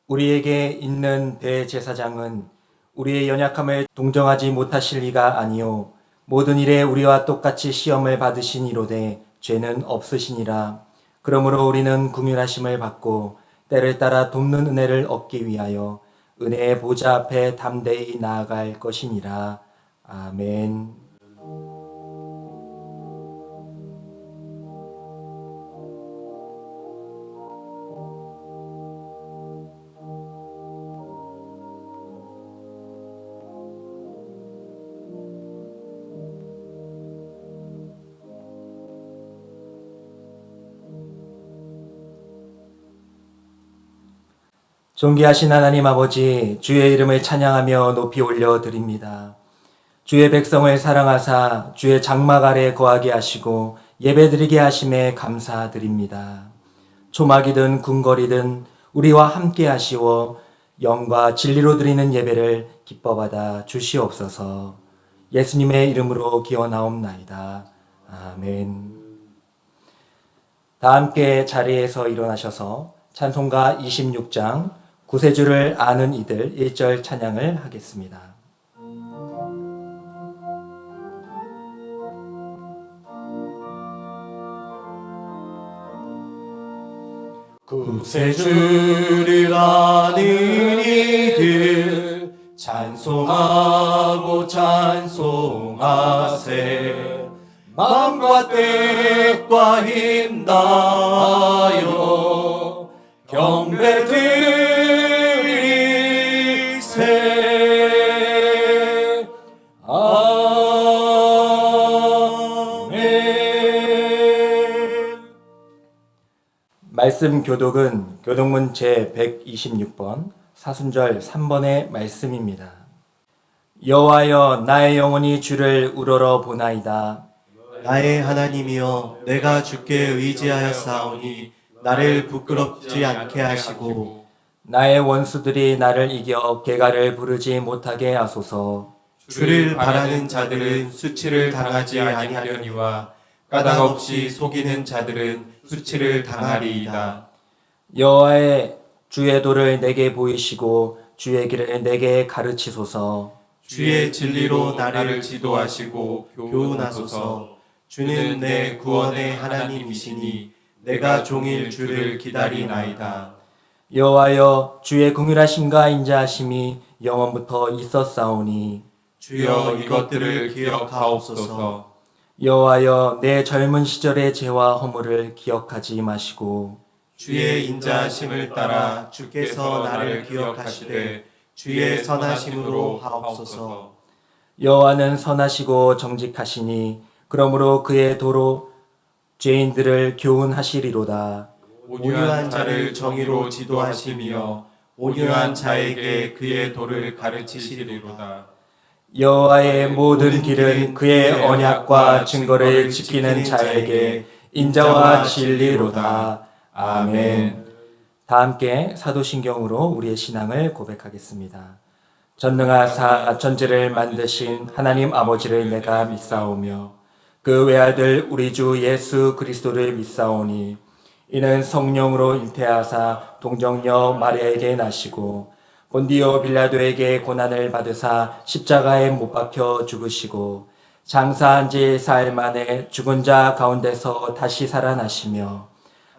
우리에게 있는 대제사장은 우리의 연약함을 동정하지 못하실 리가 아니요 모든 일에 우리와 똑같이 시험을 받으시니로되 죄는 없으시니라. 그러므로 우리는 긍휼하심을 받고 때를 따라 돕는 은혜를 얻기 위하여 은혜의 보좌 앞에 담대히 나아갈 것이니라. 아멘. 존귀하신 하나님 아버지, 주의 이름을 찬양하며 높이 올려 드립니다. 주의 백성을 사랑하사 주의 장막 아래 거하게 하시고 예배드리게 하심에 감사드립니다. 초막이든 궁궐이든 우리와 함께 하시어 영과 진리로 드리는 예배를 기뻐받아 주시옵소서. 예수님의 이름으로 기원하옵나이다. 아멘. 다 함께 자리에서 일어나셔서 찬송가 26장 구세주를 아는 이들 1절 찬양을 하겠습니다. 구세주를 아는 이들 찬송하고 찬송하세. 마음과 뜻과 힘 다하여 경배 드리세. 아멘. 말씀 교독은 교독문 제126번 사순절 3번의 말씀입니다. 여호와여, 나의 영혼이 주를 우러러 보나이다. 나의 하나님이여, 내가 주께 의지하였사오니 나를 부끄럽지 않게 하시고 나의 원수들이 나를 이겨 개가를 부르지 못하게 하소서. 주를 바라는 자들은 수치를 당하지 아니하려니와 까닭없이 속이는 자들은 수치를 당하리이다. 여호와의 주의 도를 내게 보이시고 주의 길을 내게 가르치소서. 주의 진리로 나를 지도하시고 교훈하소서. 주는 내 구원의 하나님이시니 내가 종일 주를 기다리나이다. 여호와여, 주의 긍휼하심과 인자하심이 영원부터 있었사오니 주여, 이것들을 기억하옵소서. 여호와여, 내 젊은 시절의 죄와 허물을 기억하지 마시고 주의 인자하심을 따라 주께서 나를 기억하시되 주의 선하심으로 하옵소서. 여호와는 선하시고 정직하시니 그러므로 그의 도로 죄인들을 교훈하시리로다. 온유한 자를 정의로 지도하시며 온유한 자에게 그의 도를 가르치시리로다. 여호와의 모든 길은 그의 언약과 증거를 지키는 자에게 인자와 진리로다. 아멘. 다 함께 사도신경으로 우리의 신앙을 고백하겠습니다. 전능하사 천지를 만드신 하나님 아버지를 내가 믿사오며 그 외아들 우리 주 예수 그리스도를 믿사오니 이는 성령으로 잉태하사 동정녀 마리아에게 나시고 본디오 빌라도에게 고난을 받으사 십자가에 못 박혀 죽으시고 장사한 지 사흘 만에 죽은 자 가운데서 다시 살아나시며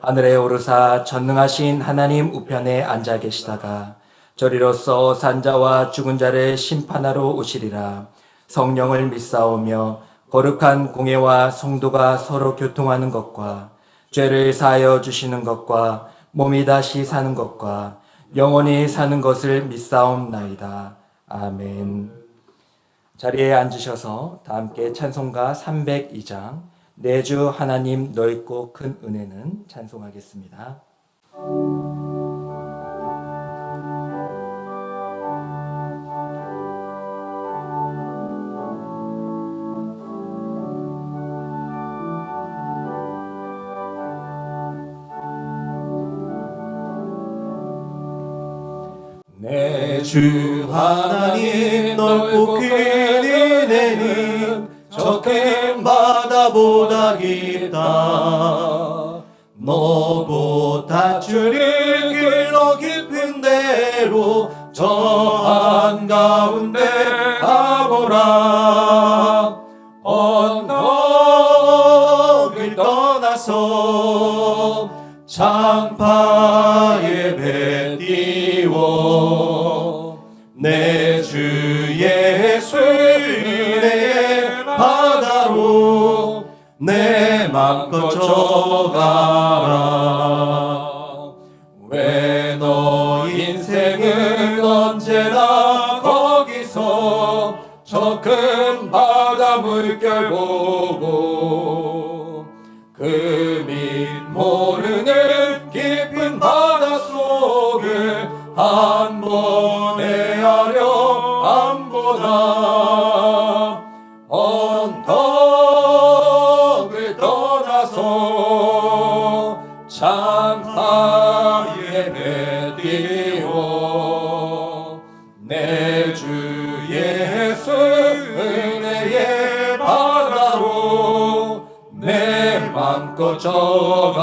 하늘에 오르사 전능하신 하나님 우편에 앉아 계시다가 저리로서 산자와 죽은 자를 심판하러 오시리라. 성령을 믿사오며 거룩한 공예와 성도가 서로 교통하는 것과 죄를 사하여 주시는 것과 몸이 다시 사는 것과 영원히 사는 것을 믿사옵나이다. 아멘. 자리에 앉으셔서 다 함께 찬송가 302장 내 주 하나님 넓고 큰 은혜는 찬송하겠습니다. 내 주 하나님 넓고 큰 은혜는 저 큰 바다보다 깊다. 너보다 주를 끌어 깊은데 대로 저 한가운데 가보라. 언덕을 떠나서 창파의 배 띄워 내 주 예수 은혜의 바다로 내 맘껏 져가라. 왜 너 인생은 언제나 거기서 저 큰 바다 물결 보고 그 밑 모르는 깊은 바다 속을 한 번 헤아려 안 보나. 언덕을 떠나서 창파의 배 띄워 내 주 예수 은혜의 바다로 내 맘껏 져가라.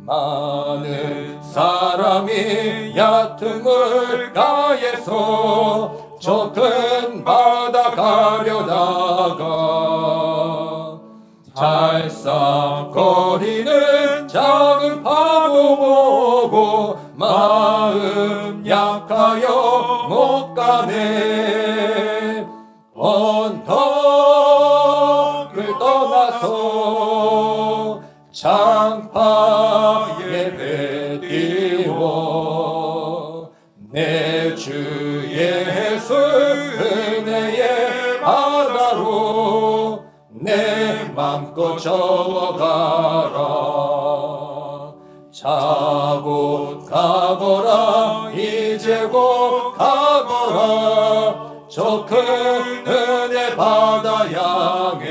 많은 사람이 얕은 물가에서 저 큰 바다 가려다가 찰싹거리는 작은 파도 보고 마음 약하여 못 가네. 언덕을 떠나서 창파의 배 띄워 내 주 예수 은혜의 바다로 내 맘껏 져가라. 자고 가거라 이제 곧 가거라 저 큰 은혜 바다 향해.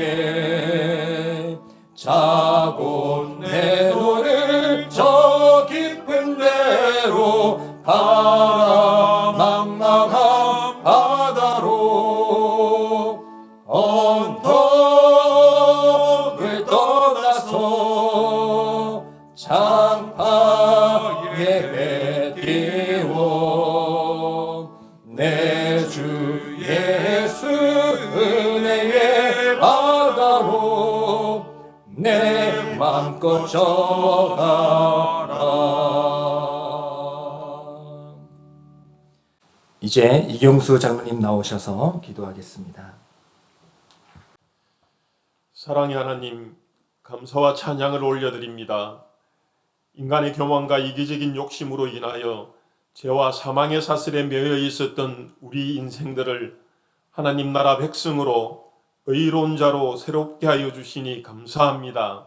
자고 내 노를 저 깊은 데로 가라. 낭낭한 바다로 언덕을 떠나서 창파의 배 띄워 내 주 예수 은혜의 바다로 내 맘껏 져가라. 이제 이경수 장로님 나오셔서 기도하겠습니다. 사랑의 하나님, 감사와 찬양을 올려드립니다. 인간의 교만과 이기적인 욕심으로 인하여 죄와 사망의 사슬에 매여 있었던 우리 인생들을 하나님 나라 백성으로 의로운 자로 새롭게 하여 주시니 감사합니다.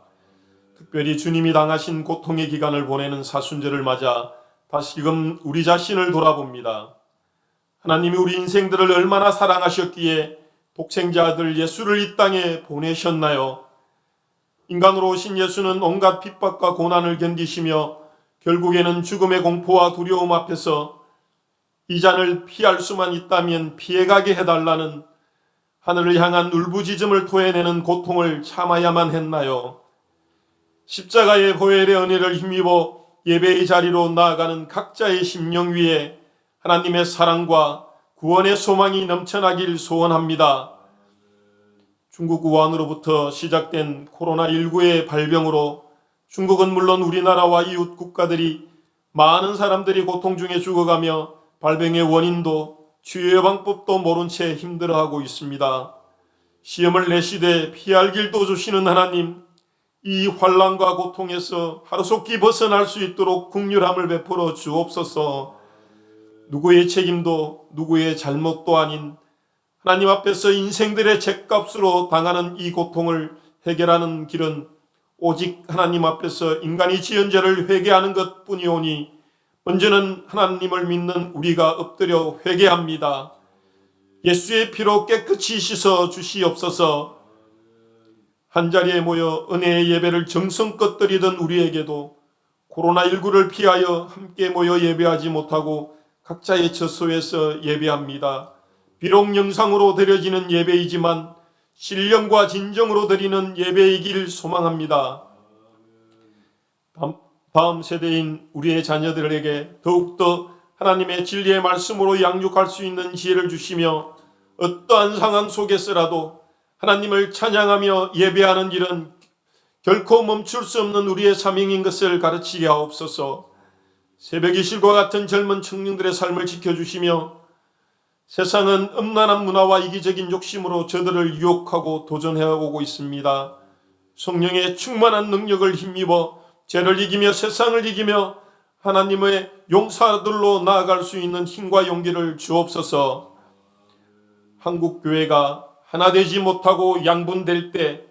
특별히 주님이 당하신 고통의 기간을 보내는 사순절을 맞아 다시금 우리 자신을 돌아봅니다. 하나님이 우리 인생들을 얼마나 사랑하셨기에 독생자 아들 예수를 이 땅에 보내셨나요? 인간으로 오신 예수는 온갖 핍박과 고난을 견디시며 결국에는 죽음의 공포와 두려움 앞에서 이 잔을 피할 수만 있다면 피해가게 해달라는 하늘을 향한 울부짖음을 토해내는 고통을 참아야만 했나요? 십자가의 보혈의 은혜를 힘입어 예배의 자리로 나아가는 각자의 심령 위에 하나님의 사랑과 구원의 소망이 넘쳐나길 소원합니다. 중국 우한으로부터 시작된 코로나19의 발병으로 중국은 물론 우리나라와 이웃 국가들이 많은 사람들이 고통 중에 죽어가며 발병의 원인도 치유 예방법도 모른 채 힘들어하고 있습니다. 시험을 내시되 피할 길도 주시는 하나님, 이 환난과 고통에서 하루속히 벗어날 수 있도록 긍휼함을 베풀어 주옵소서. 누구의 책임도 누구의 잘못도 아닌 하나님 앞에서 인생들의 죗값으로 당하는 이 고통을 해결하는 길은 오직 하나님 앞에서 인간이 지은 죄를 회개하는 것뿐이오니 먼저는 하나님을 믿는 우리가 엎드려 회개합니다. 예수의 피로 깨끗이 씻어 주시옵소서. 한자리에 모여 은혜의 예배를 정성껏 드리던 우리에게도 코로나19를 피하여 함께 모여 예배하지 못하고 각자의 처소에서 예배합니다. 비록 영상으로 드려지는 예배이지만 신령과 진정으로 드리는 예배이길 소망합니다. 다음 세대인 우리의 자녀들에게 더욱더 하나님의 진리의 말씀으로 양육할 수 있는 지혜를 주시며 어떠한 상황 속에서라도 하나님을 찬양하며 예배하는 일은 결코 멈출 수 없는 우리의 사명인 것을 가르치게 하옵소서. 새벽의 실과 같은 젊은 청년들의 삶을 지켜주시며 세상은 음란한 문화와 이기적인 욕심으로 저들을 유혹하고 도전해오고 있습니다. 성령의 충만한 능력을 힘입어 죄를 이기며 세상을 이기며 하나님의 용사들로 나아갈 수 있는 힘과 용기를 주옵소서. 한국 교회가 하나 되지 못하고 양분될 때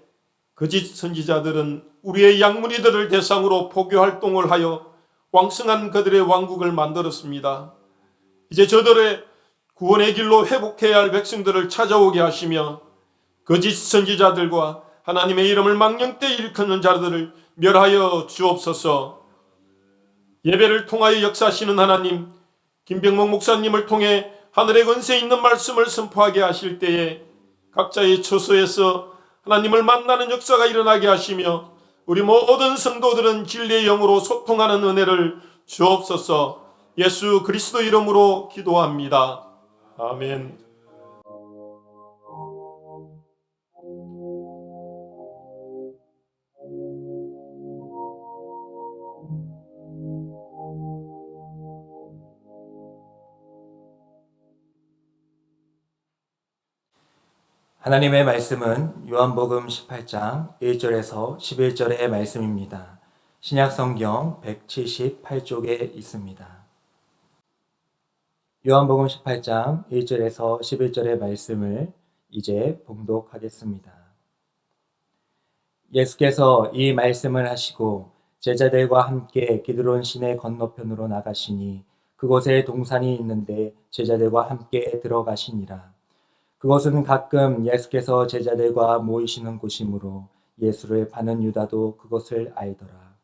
거짓 선지자들은 우리의 양문이들을 대상으로 포교 활동을 하여 왕성한 그들의 왕국을 만들었습니다. 이제 저들의 구원의 길로 회복해야 할 백성들을 찾아오게 하시며 거짓 선지자들과 하나님의 이름을 망령되이 일컫는 자들을 멸하여 주옵소서. 예배를 통하여 역사하시는 하나님, 김병목 목사님을 통해 하늘의 권세 있는 말씀을 선포하게 하실 때에 각자의 처소에서 하나님을 만나는 역사가 일어나게 하시며 우리 모든 성도들은 진리의 영으로 소통하는 은혜를 주옵소서. 예수 그리스도 이름으로 기도합니다. 아멘. 하나님의 말씀은 요한복음 18장 1절에서 11절의 말씀입니다. 신약성경 178쪽에 있습니다. 요한복음 18장 1절에서 11절의 말씀을 이제 봉독하겠습니다. 예수께서 이 말씀을 하시고 제자들과 함께 기드론 시내 건너편으로 나가시니 그곳에 동산이 있는데 제자들과 함께 들어가시니라. 그것은 가끔 예수께서 제자들과 모이시는 곳이므로 예수를 파는 유다도 그것을 알더라.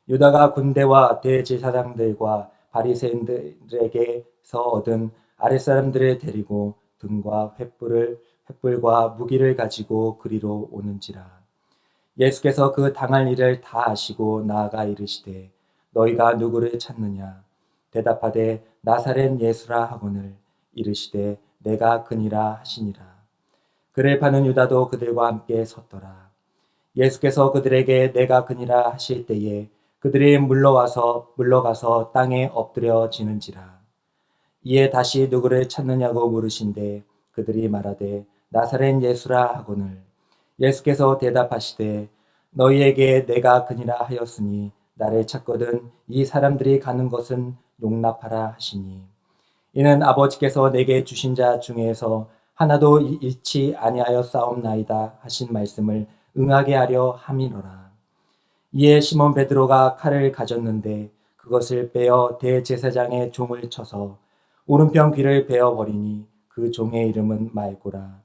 유다가 군대와 대제사장들과 바리새인들에게서 얻은 아랫사람들을 데리고 등과 횃불과 무기를 가지고 그리로 오는지라. 예수께서 그 당할 일을 다 아시고 나아가 이르시되 너희가 누구를 찾느냐? 대답하되 나사렛 예수라 하거늘 이르시되 내가 그니라 하시니라. 그를 파는 유다도 그들과 함께 섰더라. 예수께서 그들에게 내가 그니라 하실 때에 그들이 물러가서 땅에 엎드려지는지라. 이에 다시 누구를 찾느냐고 물으신데 그들이 말하되 나사렛 예수라 하거늘 예수께서 대답하시되 너희에게 내가 그니라 하였으니 나를 찾거든 이 사람들이 가는 것은 용납하라 하시니 이는 아버지께서 내게 주신 자 중에서 하나도 잃지 아니하여 싸움나이다 하신 말씀을 응하게 하려 함이로라. 이에 시몬 베드로가 칼을 가졌는데 그것을 빼어 대제사장의 종을 쳐서 오른편 귀를 베어버리니 그 종의 이름은 말고라.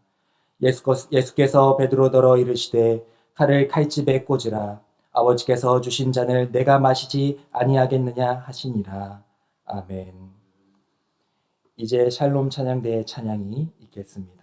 예수께서 베드로더러 이르시되 칼을 칼집에 꽂으라. 아버지께서 주신 잔을 내가 마시지 아니하겠느냐 하시니라. 아멘. 이제 샬롬 찬양대의 찬양이 있겠습니다.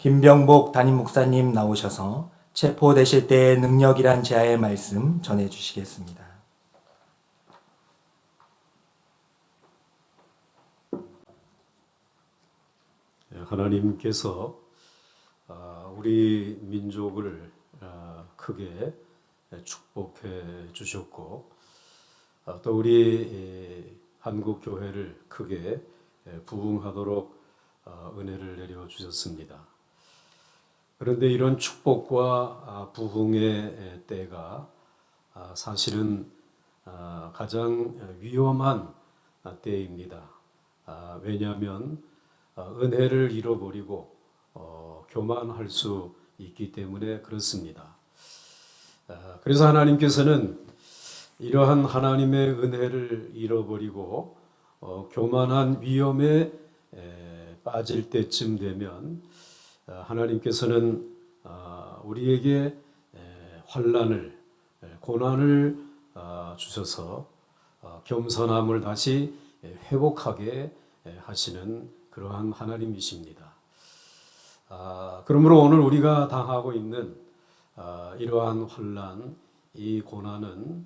김병복 담임 목사님 나오셔서 체포되실 때의 능력이란 제하의 말씀 전해 주시겠습니다. 하나님께서 우리 민족을 크게 축복해 주셨고 또 우리 한국 교회를 크게 부흥하도록 은혜를 내려 주셨습니다. 그런데 이런 축복과 부흥의 때가 사실은 가장 위험한 때입니다. 왜냐하면 은혜를 잃어버리고 교만할 수 있기 때문에 그렇습니다. 그래서 하나님께서는 이러한 하나님의 은혜를 잃어버리고 교만한 위험에 빠질 때쯤 되면 하나님께서는 우리에게 환난을 고난을 주셔서 겸손함을 다시 회복하게 하시는 그러한 하나님이십니다. 그러므로 오늘 우리가 당하고 있는 이러한 환난, 이 고난은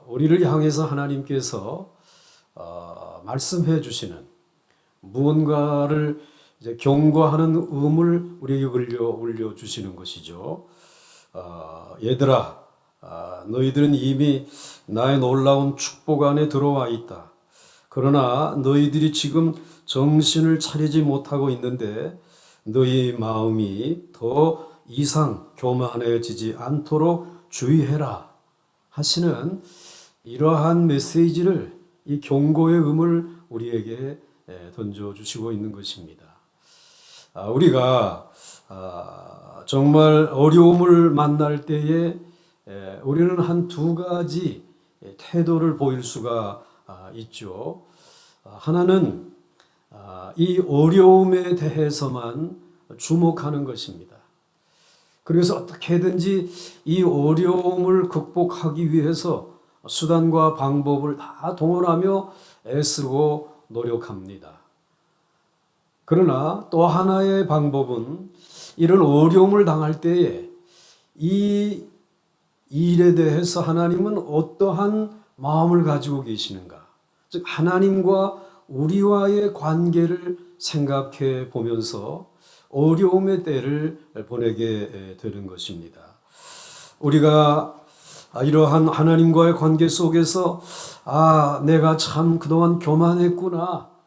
우리를 향해서 하나님께서 말씀해 주시는 무언가를 이제 경고하는 음을 우리에게 울려 주시는 것이죠. 얘들아, 너희들은 이미 나의 놀라운 축복 안에 들어와 있다. 그러나 너희들이 지금 정신을 차리지 못하고 있는데 너희 마음이 더 이상 교만해지지 않도록 주의해라 하시는 이러한 메시지를, 이 경고의 음을 우리에게 던져주시고 있는 것입니다. 우리가 정말 어려움을 만날 때에 우리는 한 두 가지 태도를 보일 수가 있죠. 하나는 이 어려움에 대해서만 주목하는 것입니다. 그래서 어떻게든지 이 어려움을 극복하기 위해서 수단과 방법을 다 동원하며 애쓰고 노력합니다. 그러나 또 하나의 방법은 이런 어려움을 당할 때에 이 일에 대해서 하나님은 어떠한 마음을 가지고 계시는가? 즉 하나님과 우리와의 관계를 생각해 보면서 어려움의 때를 보내게 되는 것입니다. 우리가 이러한 하나님과의 관계 속에서 내가 참 그동안 교만했구나.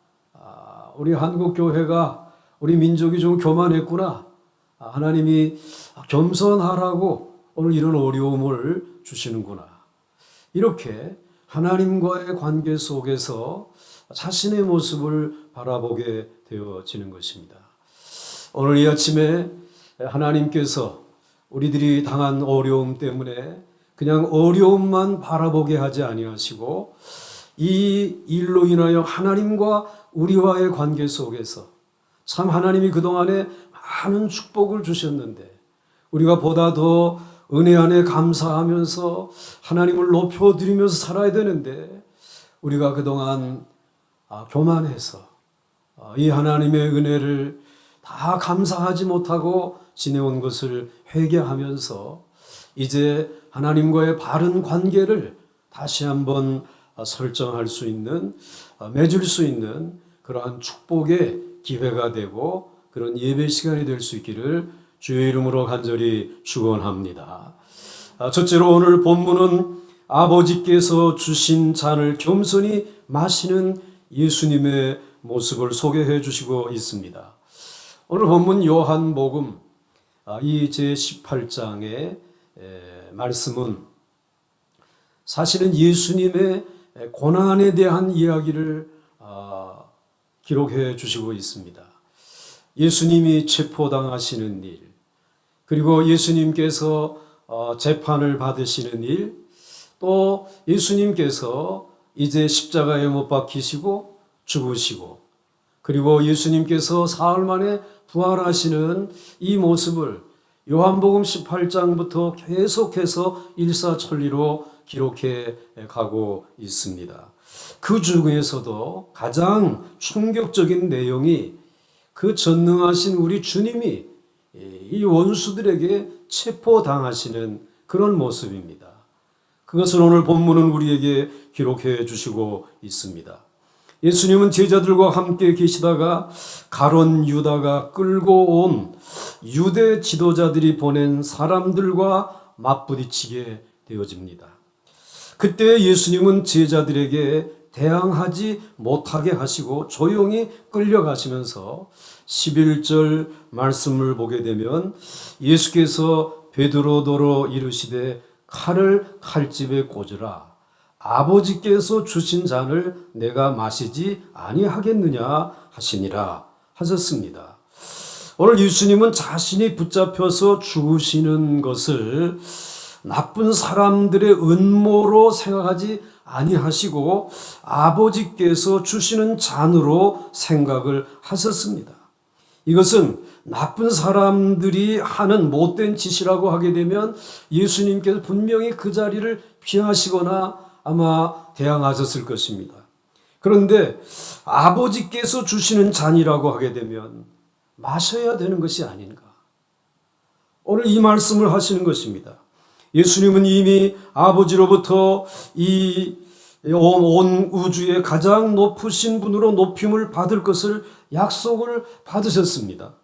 우리 한국 교회가, 우리 민족이 좀 교만했구나. 하나님이 겸손하라고 오늘 이런 어려움을 주시는구나. 이렇게 하나님과의 관계 속에서 자신의 모습을 바라보게 되어지는 것입니다. 오늘 이 아침에 하나님께서 우리들이 당한 어려움 때문에 그냥 어려움만 바라보게 하지 아니하시고 이 일로 인하여 하나님과 우리와의 관계 속에서 참 하나님이 그동안에 많은 축복을 주셨는데 우리가 보다 더 은혜 안에 감사하면서 하나님을 높여드리면서 살아야 되는데 우리가 그동안 교만해서 이 하나님의 은혜를 다 감사하지 못하고 지내온 것을 회개하면서 이제 하나님과의 바른 관계를 다시 한번 설정할 수 있는, 맺을 수 있는 그러한 축복의 기회가 되고 그런 예배 시간이 될 수 있기를 주의 이름으로 간절히 축원합니다. 첫째로 오늘 본문은 아버지께서 주신 잔을 겸손히 마시는 예수님의 모습을 소개해 주시고 있습니다. 오늘 본문 요한복음 이 제18장의 말씀은 사실은 예수님의 고난에 대한 이야기를 기록해 주시고 있습니다. 예수님이 체포당하시는 일, 그리고 예수님께서 재판을 받으시는 일, 또 예수님께서 이제 십자가에 못 박히시고 죽으시고, 그리고 예수님께서 사흘 만에 부활하시는 이 모습을 요한복음 18장부터 계속해서 일사천리로 기록해 가고 있습니다. 그 중에서도 가장 충격적인 내용이 그 전능하신 우리 주님이 이 원수들에게 체포당하시는 그런 모습입니다. 그것을 오늘 본문은 우리에게 기록해 주시고 있습니다. 예수님은 제자들과 함께 계시다가 가룟 유다가 끌고 온 유대 지도자들이 보낸 사람들과 맞부딪히게 되어집니다. 그때 예수님은 제자들에게 대항하지 못하게 하시고 조용히 끌려가시면서 11절 말씀을 보게 되면 예수께서 베드로더러 이르시되 칼을 칼집에 꽂으라. 아버지께서 주신 잔을 내가 마시지 아니하겠느냐 하시니라 하셨습니다. 오늘 예수님은 자신이 붙잡혀서 죽으시는 것을 나쁜 사람들의 음모로 생각하지 아니하시고 아버지께서 주시는 잔으로 생각을 하셨습니다. 이것은 나쁜 사람들이 하는 못된 짓이라고 하게 되면 예수님께서 분명히 그 자리를 피하시거나 아마 대항하셨을 것입니다. 그런데 아버지께서 주시는 잔이라고 하게 되면 마셔야 되는 것이 아닌가. 오늘 이 말씀을 하시는 것입니다. 예수님은 이미 아버지로부터 이 온 우주의 가장 높으신 분으로 높임을 받을 것을 약속을 받으셨습니다.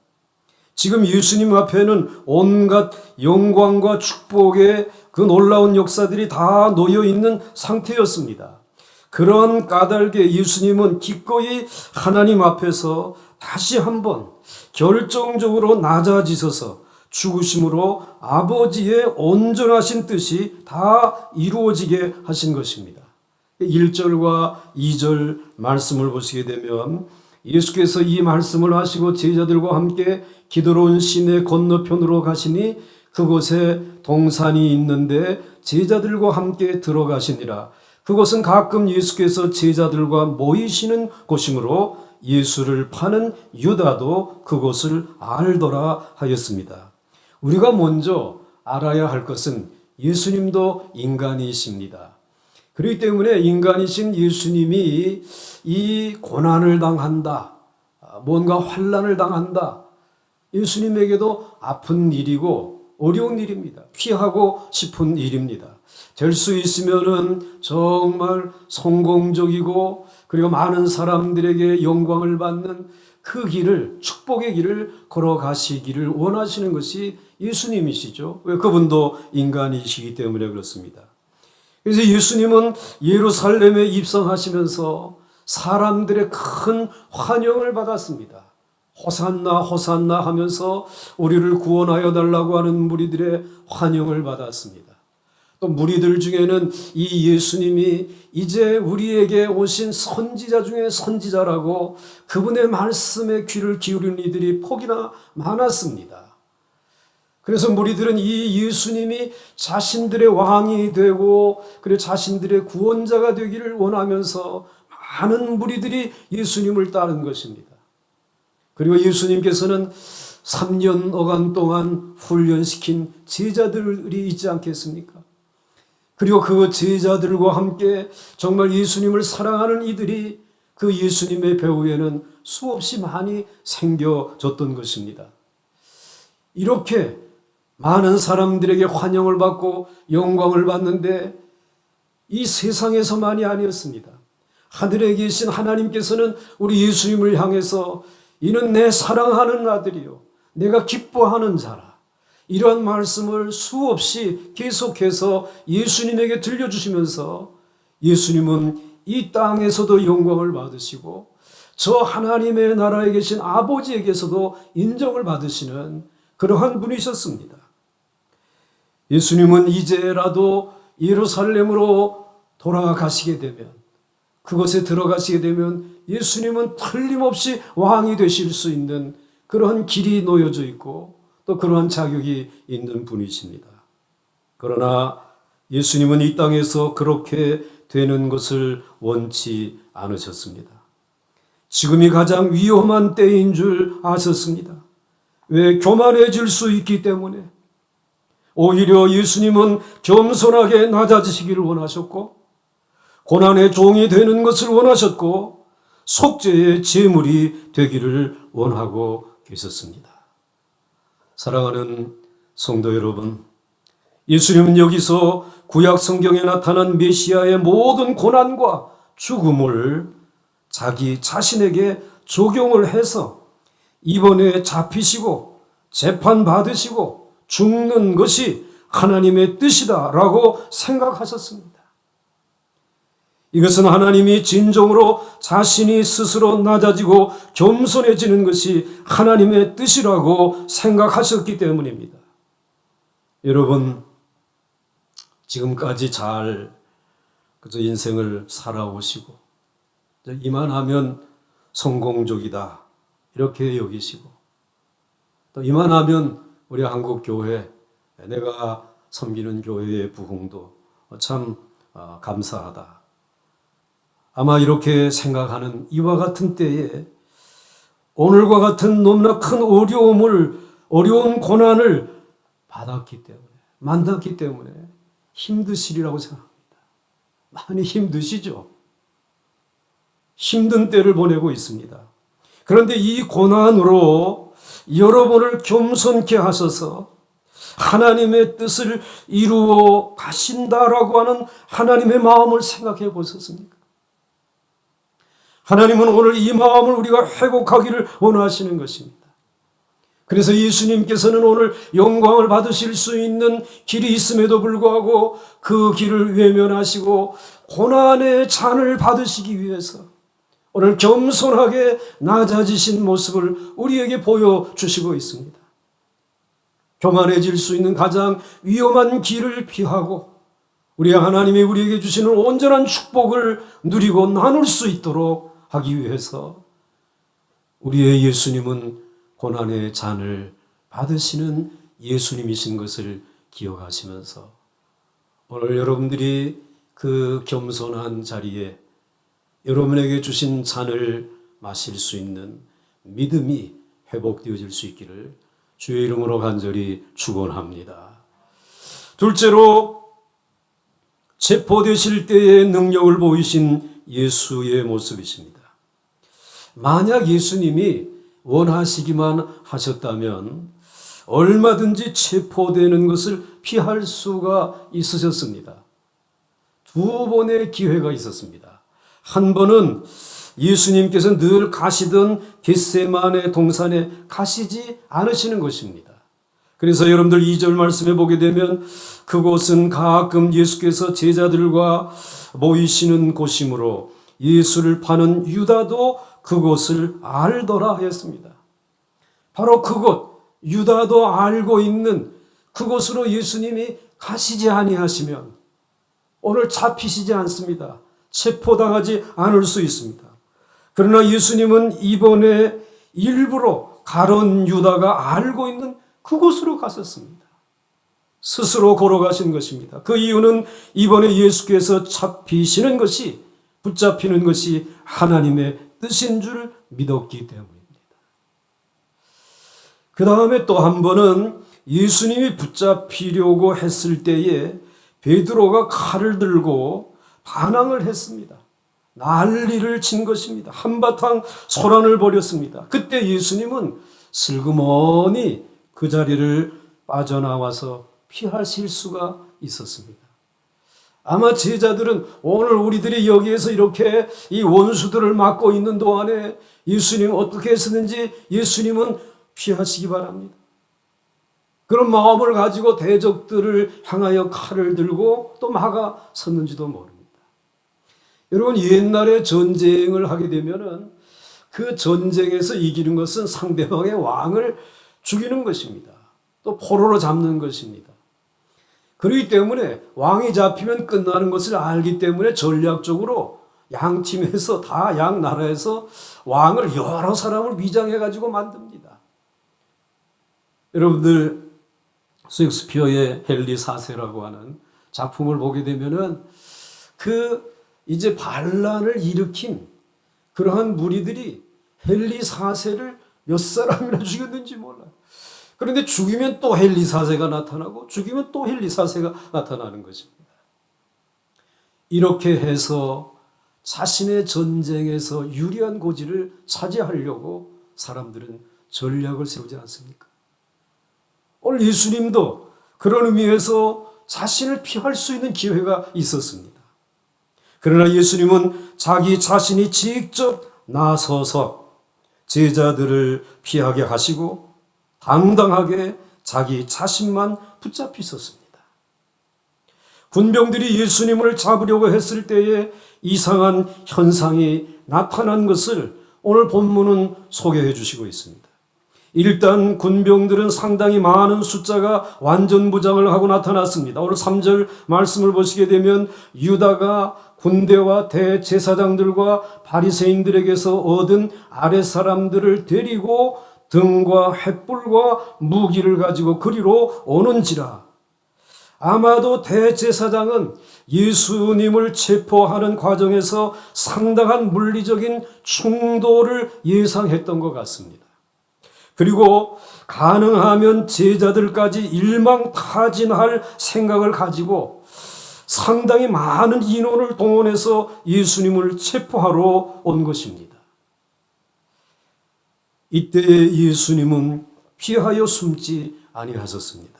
지금 예수님 앞에는 온갖 영광과 축복의 그 놀라운 역사들이 다 놓여 있는 상태였습니다. 그런 까닭에 예수님은 기꺼이 하나님 앞에서 다시 한번 결정적으로 낮아지셔서 죽으심으로 아버지의 온전하신 뜻이 다 이루어지게 하신 것입니다. 1절과 2절 말씀을 보시게 되면 예수께서 이 말씀을 하시고 제자들과 함께 기드론 시내 건너편으로 가시니 그곳에 동산이 있는데 제자들과 함께 들어가시니라. 그곳은 가끔 예수께서 제자들과 모이시는 곳이므로 예수를 파는 유다도 그곳을 알더라 하였습니다. 우리가 먼저 알아야 할 것은 예수님도 인간이십니다. 그렇기 때문에 인간이신 예수님이 이 고난을 당한다, 뭔가 환난을 당한다, 예수님에게도 아픈 일이고 어려운 일입니다. 피하고 싶은 일입니다. 될 수 있으면은 정말 성공적이고 그리고 많은 사람들에게 영광을 받는 그 길을, 축복의 길을 걸어가시기를 원하시는 것이 예수님이시죠. 왜? 그분도 인간이시기 때문에 그렇습니다. 그래서 예수님은 예루살렘에 입성하시면서 사람들의 큰 환영을 받았습니다. 호산나 호산나 하면서 우리를 구원하여 달라고 하는 무리들의 환영을 받았습니다. 또 무리들 중에는 이 예수님이 이제 우리에게 오신 선지자 중에 선지자라고 그분의 말씀에 귀를 기울이는 이들이 폭이나 많았습니다. 그래서 무리들은 이 예수님이 자신들의 왕이 되고 그리고 자신들의 구원자가 되기를 원하면서 많은 무리들이 예수님을 따른 것입니다. 그리고 예수님께서는 3년여간 동안 훈련시킨 제자들이 있지 않겠습니까? 그리고 그 제자들과 함께 정말 예수님을 사랑하는 이들이 그 예수님의 배후에는 수없이 많이 생겨졌던 것입니다. 이렇게 많은 사람들에게 환영을 받고 영광을 받는데 이 세상에서만이 아니었습니다. 하늘에 계신 하나님께서는 우리 예수님을 향해서 이는 내 사랑하는 아들이요 내가 기뻐하는 자라, 이러한 말씀을 수없이 계속해서 예수님에게 들려주시면서 예수님은 이 땅에서도 영광을 받으시고 저 하나님의 나라에 계신 아버지에게서도 인정을 받으시는 그러한 분이셨습니다. 예수님은 이제라도 예루살렘으로 돌아가시게 되면, 그곳에 들어가시게 되면 예수님은 틀림없이 왕이 되실 수 있는 그러한 길이 놓여져 있고 또 그러한 자격이 있는 분이십니다. 그러나 예수님은 이 땅에서 그렇게 되는 것을 원치 않으셨습니다. 지금이 가장 위험한 때인 줄 아셨습니다. 왜? 교만해질 수 있기 때문에. 오히려 예수님은 겸손하게 낮아지시기를 원하셨고 고난의 종이 되는 것을 원하셨고 속죄의 제물이 되기를 원하고 계셨습니다. 사랑하는 성도 여러분, 예수님은 여기서 구약 성경에 나타난 메시아의 모든 고난과 죽음을 자기 자신에게 적용을 해서 이번에 잡히시고 재판받으시고 죽는 것이 하나님의 뜻이다라고 생각하셨습니다. 이것은 하나님이 진정으로 자신이 스스로 낮아지고 겸손해지는 것이 하나님의 뜻이라고 생각하셨기 때문입니다. 여러분, 지금까지 잘 인생을 살아오시고 이만하면 성공적이다 이렇게 여기시고 또 이만하면 우리 한국교회, 내가 섬기는 교회의 부흥도 참 감사하다. 아마 이렇게 생각하는 이와 같은 때에 오늘과 같은 너무나 큰 어려운 고난을 받았기 때문에, 만났기 때문에 힘드시리라고 생각합니다. 많이 힘드시죠? 힘든 때를 보내고 있습니다. 그런데 이 고난으로 여러분을 겸손케 하셔서 하나님의 뜻을 이루어 가신다라고 하는 하나님의 마음을 생각해 보셨습니까? 하나님은 오늘 이 마음을 우리가 회복하기를 원하시는 것입니다. 그래서 예수님께서는 오늘 영광을 받으실 수 있는 길이 있음에도 불구하고 그 길을 외면하시고 고난의 잔을 받으시기 위해서 오늘 겸손하게 낮아지신 모습을 우리에게 보여주시고 있습니다. 교만해질 수 있는 가장 위험한 길을 피하고 우리 하나님이 우리에게 주시는 온전한 축복을 누리고 나눌 수 있도록 하기 위해서 우리의 예수님은 고난의 잔을 받으시는 예수님이신 것을 기억하시면서 오늘 여러분들이 그 겸손한 자리에 여러분에게 주신 잔을 마실 수 있는 믿음이 회복되어질 수 있기를 주의 이름으로 간절히 축원합니다. 둘째로 체포되실 때의 능력을 보이신 예수의 모습이십니다. 만약 예수님이 원하시기만 하셨다면 얼마든지 체포되는 것을 피할 수가 있으셨습니다. 두 번의 기회가 있었습니다. 한 번은 예수님께서 늘 가시던 겟세마네 동산에 가시지 않으시는 것입니다. 그래서 여러분들 2절 말씀에 보게 되면 그곳은 가끔 예수께서 제자들과 모이시는 곳이므로 예수를 파는 유다도 그곳을 알더라 했습니다. 바로 그곳, 유다도 알고 있는 그곳으로 예수님이 가시지 아니하시면 오늘 잡히시지 않습니다. 체포당하지 않을 수 있습니다. 그러나 예수님은 이번에 일부러 가론 유다가 알고 있는 그곳으로 가셨습니다. 스스로 걸어가신 것입니다. 그 이유는 이번에 예수께서 잡히시는 것이, 붙잡히는 것이 하나님의 뜻인 줄 믿었기 때문입니다. 그 다음에 또 한 번은 예수님이 붙잡히려고 했을 때에 베드로가 칼을 들고 반항을 했습니다. 난리를 친 것입니다. 한바탕 소란을 벌였습니다. 그때 예수님은 슬그머니 그 자리를 빠져나와서 피하실 수가 있었습니다. 아마 제자들은 오늘 우리들이 여기에서 이렇게 이 원수들을 맡고 있는 동안에 예수님 어떻게 했었는지 예수님은 피하시기 바랍니다. 그런 마음을 가지고 대적들을 향하여 칼을 들고 또 막아 섰는지도 모릅니다. 여러분, 옛날에 전쟁을 하게 되면은 그 전쟁에서 이기는 것은 상대방의 왕을 죽이는 것입니다. 또 포로로 잡는 것입니다. 그렇기 때문에 왕이 잡히면 끝나는 것을 알기 때문에 전략적으로 양 팀에서 다 양 나라에서 왕을 여러 사람을 위장해 가지고 만듭니다. 여러분들 셰익스피어의 헨리 4세라고 하는 작품을 보게 되면은 그 이제 반란을 일으킨 그러한 무리들이 헨리 4세를 몇 사람이나 죽였는지 몰라요. 그런데 죽이면 또 헨리 4세가 나타나고 죽이면 또 헨리 4세가 나타나는 것입니다. 이렇게 해서 자신의 전쟁에서 유리한 고지를 차지하려고 사람들은 전략을 세우지 않습니까? 오늘 예수님도 그런 의미에서 자신을 피할 수 있는 기회가 있었습니다. 그러나 예수님은 자기 자신이 직접 나서서 제자들을 피하게 하시고 당당하게 자기 자신만 붙잡히셨습니다. 군병들이 예수님을 잡으려고 했을 때에 이상한 현상이 나타난 것을 오늘 본문은 소개해 주시고 있습니다. 일단 군병들은 상당히 많은 숫자가 완전무장을 하고 나타났습니다. 오늘 3절 말씀을 보시게 되면 유다가 군대와 대제사장들과 바리새인들에게서 얻은 아랫사람들을 데리고 등과 횃불과 무기를 가지고 그리로 오는지라. 아마도 대제사장은 예수님을 체포하는 과정에서 상당한 물리적인 충돌을 예상했던 것 같습니다. 그리고 가능하면 제자들까지 일망타진할 생각을 가지고 상당히 많은 인원을 동원해서 예수님을 체포하러 온 것입니다. 이때에 예수님은 피하여 숨지 아니하셨습니다.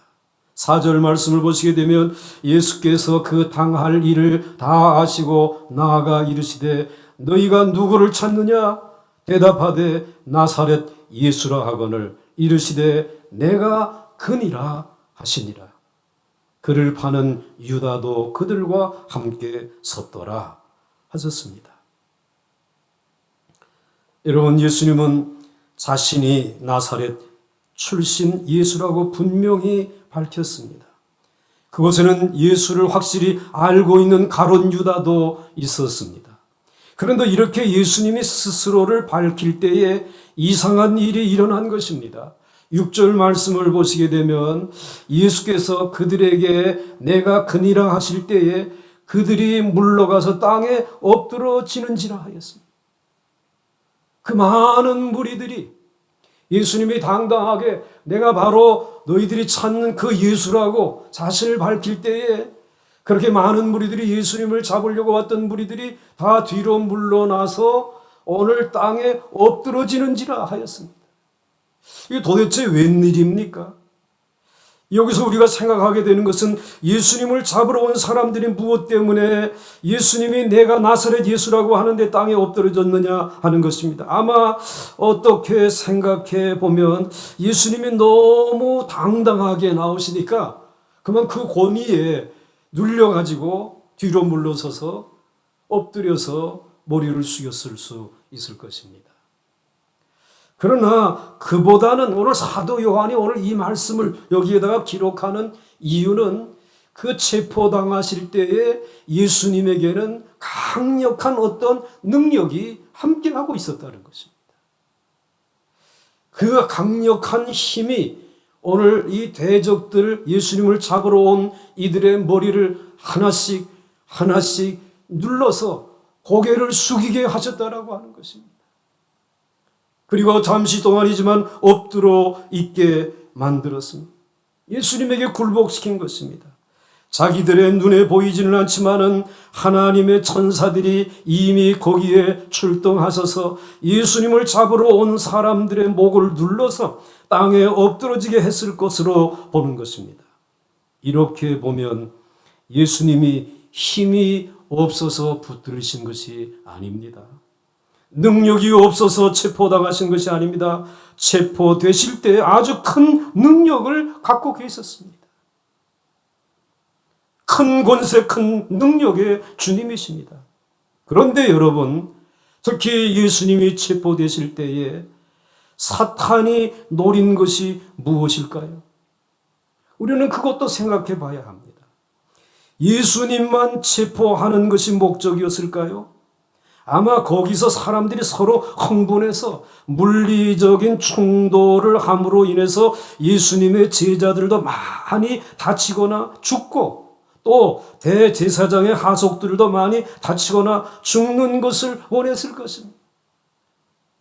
4절 말씀을 보시게 되면 예수께서 그 당할 일을 다 아시고 나아가 이르시되 너희가 누구를 찾느냐? 대답하되 나사렛 예수라 하거늘 이르시되 내가 그니라 하시니라. 그를 파는 유다도 그들과 함께 섰더라 하셨습니다. 여러분, 예수님은 자신이 나사렛 출신 예수라고 분명히 밝혔습니다. 그곳에는 예수를 확실히 알고 있는 가룟 유다도 있었습니다. 그런데 이렇게 예수님이 스스로를 밝힐 때에 이상한 일이 일어난 것입니다. 6절 말씀을 보시게 되면 예수께서 그들에게 내가 그니라 하실 때에 그들이 물러가서 땅에 엎드러지는지라 하였습니다. 그 많은 무리들이 예수님이 당당하게 내가 바로 너희들이 찾는 그 예수라고 자신을 밝힐 때에 그렇게 많은 무리들이 예수님을 잡으려고 왔던 무리들이 다 뒤로 물러나서 오늘 땅에 엎드러지는지라 하였습니다. 이게 도대체 웬일입니까? 여기서 우리가 생각하게 되는 것은 예수님을 잡으러 온 사람들이 무엇 때문에 예수님이 내가 나사렛 예수라고 하는데 땅에 엎드러졌느냐 하는 것입니다. 아마 어떻게 생각해 보면 예수님이 너무 당당하게 나오시니까 그만 그 권위에 눌려가지고 뒤로 물러서서 엎드려서 머리를 숙였을 수 있을 것입니다. 그러나 그보다는 오늘 사도 요한이 오늘 이 말씀을 여기에다가 기록하는 이유는 그 체포당하실 때에 예수님에게는 강력한 어떤 능력이 함께하고 있었다는 것입니다. 그 강력한 힘이 오늘 이 대적들 예수님을 잡으러 온 이들의 머리를 하나씩 하나씩 눌러서 고개를 숙이게 하셨다라고 하는 것입니다. 그리고 잠시 동안이지만 엎드려 있게 만들었습니다. 예수님에게 굴복시킨 것입니다. 자기들의 눈에 보이지는 않지만은 하나님의 천사들이 이미 거기에 출동하셔서 예수님을 잡으러 온 사람들의 목을 눌러서 땅에 엎드러지게 했을 것으로 보는 것입니다. 이렇게 보면 예수님이 힘이 없어서 붙들으신 것이 아닙니다. 능력이 없어서 체포당하신 것이 아닙니다. 체포되실 때 아주 큰 능력을 갖고 계셨습니다. 큰 권세, 큰 능력의 주님이십니다. 그런데 여러분, 특히 예수님이 체포되실 때에 사탄이 노린 것이 무엇일까요? 우리는 그것도 생각해 봐야 합니다. 예수님만 체포하는 것이 목적이었을까요? 아마 거기서 사람들이 서로 흥분해서 물리적인 충돌을 함으로 인해서 예수님의 제자들도 많이 다치거나 죽고 또 대제사장의 하속들도 많이 다치거나 죽는 것을 원했을 것입니다.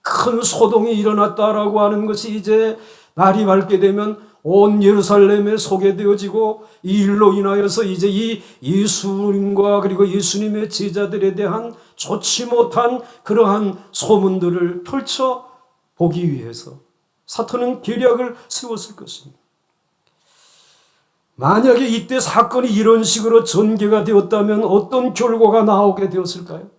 큰 소동이 일어났다라고 하는 것이 이제 날이 밝게 되면 온 예루살렘에 소개되어지고 이 일로 인하여서 이제 이 예수님과 그리고 예수님의 제자들에 대한 좋지 못한 그러한 소문들을 펼쳐 보기 위해서 사탄은 계략을 세웠을 것입니다. 만약에 이때 사건이 이런 식으로 전개가 되었다면 어떤 결과가 나오게 되었을까요?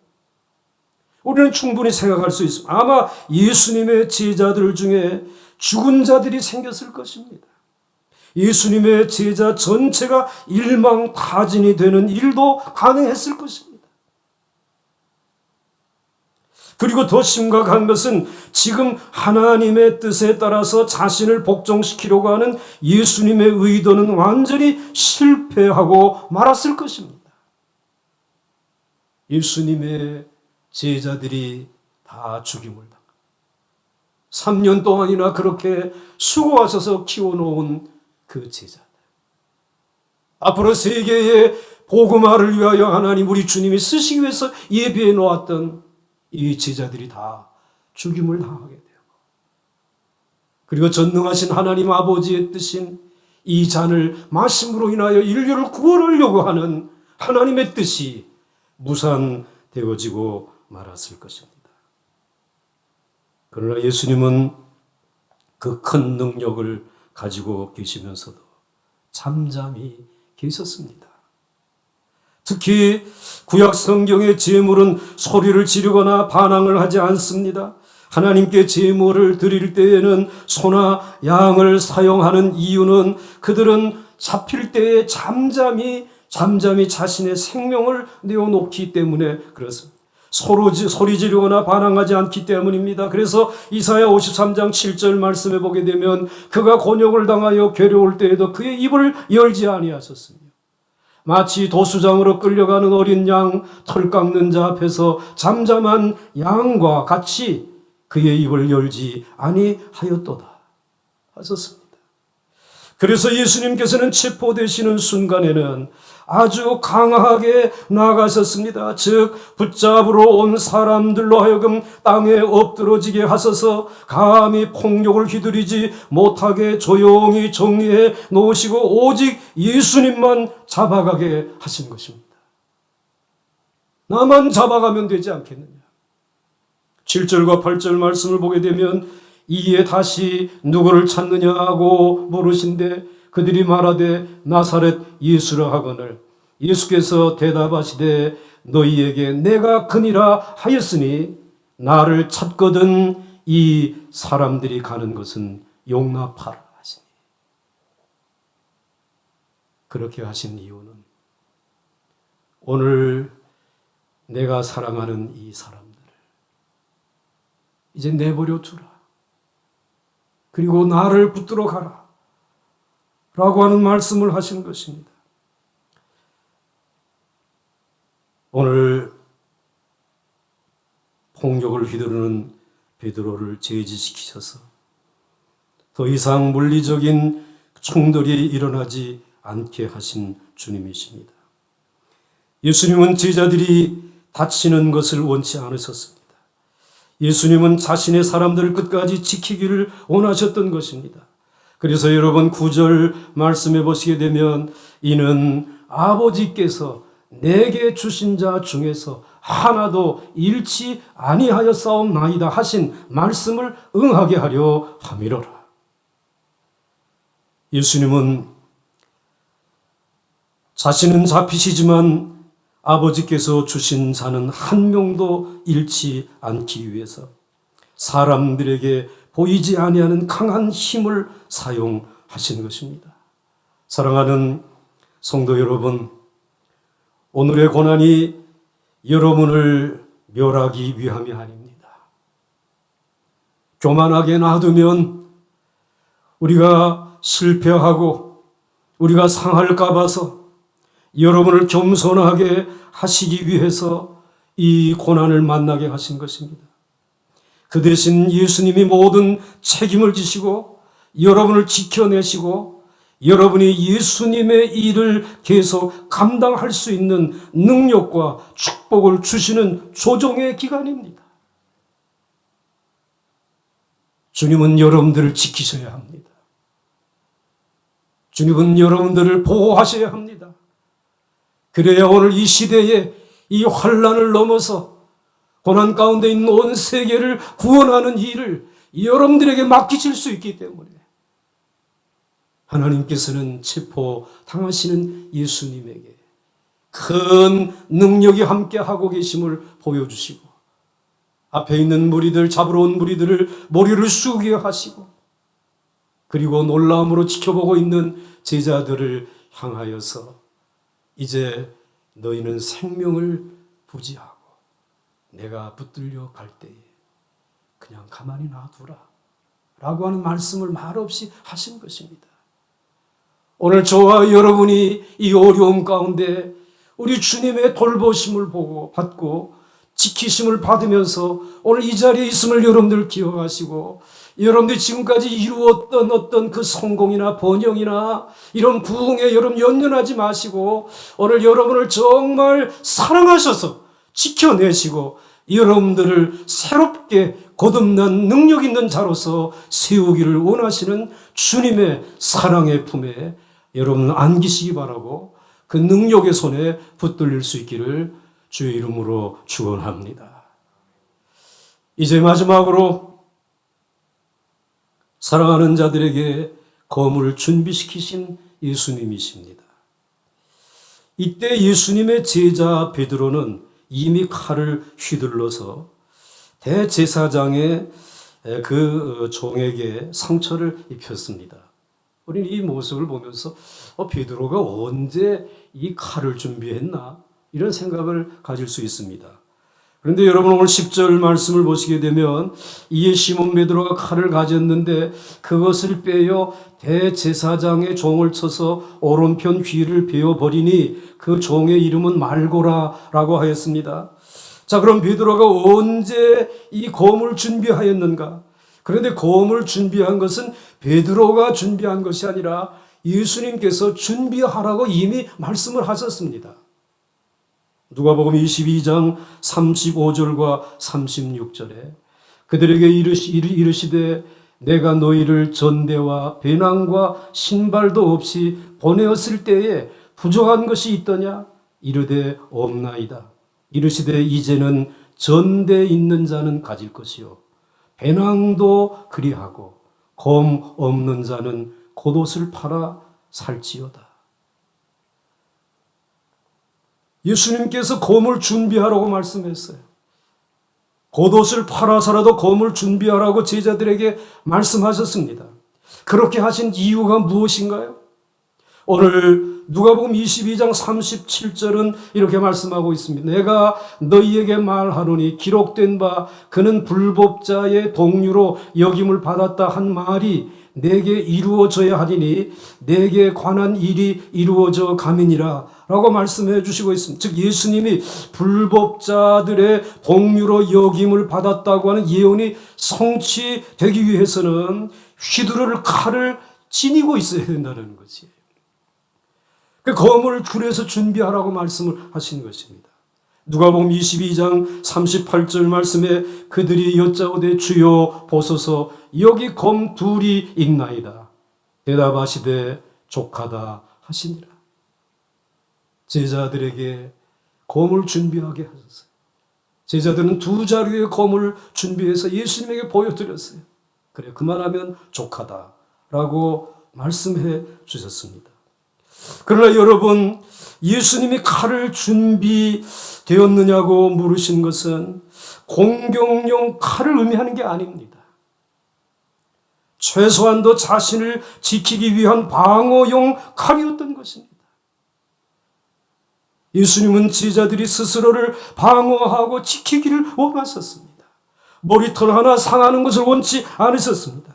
우리는 충분히 생각할 수 있습니다. 아마 예수님의 제자들 중에 죽은 자들이 생겼을 것입니다. 예수님의 제자 전체가 일망타진이 되는 일도 가능했을 것입니다. 그리고 더 심각한 것은 지금 하나님의 뜻에 따라서 자신을 복종시키려고 하는 예수님의 의도는 완전히 실패하고 말았을 것입니다. 예수님의 제자들이 다 죽임을 당합니다. 3년 동안이나 그렇게 수고하셔서 키워놓은 그 제자들. 앞으로 세계의 복음화를 위하여 하나님 우리 주님이 쓰시기 위해서 예비해 놓았던 이 제자들이 다 죽임을 당하게 되고, 그리고 전능하신 하나님 아버지의 뜻인 이 잔을 마심으로 인하여 인류를 구원하려고 하는 하나님의 뜻이 무산되어지고 말았을 것입니다. 그러나 예수님은 그 큰 능력을 가지고 계시면서도 잠잠히 계셨습니다. 특히 구약 성경의 제물은 소리를 지르거나 반항을 하지 않습니다. 하나님께 제물을 드릴 때에는 소나 양을 사용하는 이유는 그들은 잡힐 때에 잠잠히 자신의 생명을 내어놓기 때문에 그렇습니다. 소리 지르거나 반항하지 않기 때문입니다. 그래서 이사야 53장 7절 말씀에 보게 되면 그가 곤욕을 당하여 괴로울 때에도 그의 입을 열지 아니하셨으며 마치 도수장으로 끌려가는 어린 양 털 깎는 자 앞에서 잠잠한 양과 같이 그의 입을 열지 아니하였도다 하셨습니다. 그래서 예수님께서는 체포되시는 순간에는 아주 강하게 나아가셨습니다. 즉 붙잡으러 온 사람들로 하여금 땅에 엎드러지게 하셔서 감히 폭력을 휘두르지 못하게 조용히 정리해 놓으시고 오직 예수님만 잡아가게 하신 것입니다. 나만 잡아가면 되지 않겠느냐. 7절과 8절 말씀을 보게 되면 이에 다시 누구를 찾느냐고 물으신데 그들이 말하되 나사렛 예수라 하거늘 예수께서 대답하시되 너희에게 내가 그니라 하였으니 나를 찾거든 이 사람들이 가는 것은 용납하라 하시니. 그렇게 하신 이유는 오늘 내가 사랑하는 이 사람들을 이제 내버려 두라. 그리고 나를 붙들어 가라. 라고 하는 말씀을 하신 것입니다. 오늘 폭력을 휘두르는 베드로를 제지시키셔서 더 이상 물리적인 충돌이 일어나지 않게 하신 주님이십니다. 예수님은 제자들이 다치는 것을 원치 않으셨습니다. 예수님은 자신의 사람들을 끝까지 지키기를 원하셨던 것입니다. 그래서 여러분 9절 말씀해 보시게 되면 이는 아버지께서 내게 주신 자 중에서 하나도 잃지 아니하였사옵나이다 하신 말씀을 응하게 하려 함이로라. 예수님은 자신은 잡히시지만 아버지께서 주신 자는 한 명도 잃지 않기 위해서 사람들에게 보이지 아니하는 강한 힘을 사용하신 것입니다. 사랑하는 성도 여러분, 오늘의 고난이 여러분을 멸하기 위함이 아닙니다. 교만하게 놔두면 우리가 실패하고 우리가 상할까 봐서 여러분을 겸손하게 하시기 위해서 이 고난을 만나게 하신 것입니다. 그 대신 예수님이 모든 책임을 지시고 여러분을 지켜내시고 여러분이 예수님의 일을 계속 감당할 수 있는 능력과 축복을 주시는 조정의 기간입니다. 주님은 여러분들을 지키셔야 합니다. 주님은 여러분들을 보호하셔야 합니다. 그래야 오늘 이 시대에 이 환난을 넘어서 고난 가운데 있는 온 세계를 구원하는 일을 여러분들에게 맡기실 수 있기 때문에 하나님께서는 체포 당하시는 예수님에게 큰 능력이 함께하고 계심을 보여주시고 앞에 있는 무리들, 잡으러 온 무리들을 머리를 숙이게 하시고 그리고 놀라움으로 지켜보고 있는 제자들을 향하여서 이제 너희는 생명을 부지하고 내가 붙들려 갈 때에 그냥 가만히 놔두라 라고 하는 말씀을 말없이 하신 것입니다. 오늘 저와 여러분이 이 어려움 가운데 우리 주님의 돌보심을 받고 지키심을 받으면서 오늘 이 자리에 있음을 여러분들 기억하시고 여러분들이 지금까지 이루었던 어떤 그 성공이나 번영이나 이런 부흥에 여러분 연연하지 마시고 오늘 여러분을 정말 사랑하셔서 지켜내시고 여러분들을 새롭게 거듭난 능력 있는 자로서 세우기를 원하시는 주님의 사랑의 품에 여러분 안기시기 바라고 그 능력의 손에 붙들릴 수 있기를 주의 이름으로 축원합니다. 이제 마지막으로 사랑하는 자들에게 검을 준비시키신 예수님이십니다. 이때 예수님의 제자 베드로는 이미 칼을 휘둘러서 대제사장의 그 종에게 상처를 입혔습니다. 우리는 이 모습을 보면서 베드로가 언제 이 칼을 준비했나 이런 생각을 가질 수 있습니다. 그런데 여러분 오늘 10절 말씀을 보시게 되면 이에 시몬 베드로가 칼을 가졌는데 그것을 빼어 대제사장의 종을 쳐서 오른편 귀를 베어버리니 그 종의 이름은 말고라라고 하였습니다. 자, 그럼 베드로가 언제 이 검을 준비하였는가? 그런데 검을 준비한 것은 베드로가 준비한 것이 아니라 예수님께서 준비하라고 이미 말씀을 하셨습니다. 누가복음 22장 35절과 36절에 그들에게 이르시되 내가 너희를 전대와 배낭과 신발도 없이 보내었을 때에 부족한 것이 있더냐? 이르되 없나이다. 이르시되 이제는 전대 있는 자는 가질 것이요 배낭도 그리하고 검 없는 자는 겉옷을 팔아 살지어다. 예수님께서 검을 준비하라고 말씀했어요. 겉옷을 팔아서라도 검을 준비하라고 제자들에게 말씀하셨습니다. 그렇게 하신 이유가 무엇인가요? 오늘 누가복음 22장 37절은 이렇게 말씀하고 있습니다. 내가 너희에게 말하노니 기록된 바 그는 불법자의 동류로 여김을 받았다 한 말이 내게 이루어져야 하리니 내게 관한 일이 이루어져 가민이라 라고 말씀해 주시고 있습니다. 즉 예수님이 불법자들의 동류로 여김을 받았다고 하는 예언이 성취되기 위해서는 휘두를 칼을 지니고 있어야 된다는 것이에요. 그 검을 줄여서 준비하라고 말씀을 하신 것입니다. 누가복음 22장 38절 말씀에 그들이 여짜오되 주여 보소서 여기 검 둘이 있나이다. 대답하시되 족하다 하시니라. 제자들에게 검을 준비하게 하셨어요. 제자들은 두 자루의 검을 준비해서 예수님에게 보여드렸어요. 그래 그만하면 족하다라고 말씀해 주셨습니다. 그러나 여러분 예수님이 칼을 준비되었느냐고 물으신 것은 공격용 칼을 의미하는 게 아닙니다. 최소한도 자신을 지키기 위한 방어용 칼이었던 것입니다. 예수님은 제자들이 스스로를 방어하고 지키기를 원하셨습니다. 머리털 하나 상하는 것을 원치 않으셨습니다.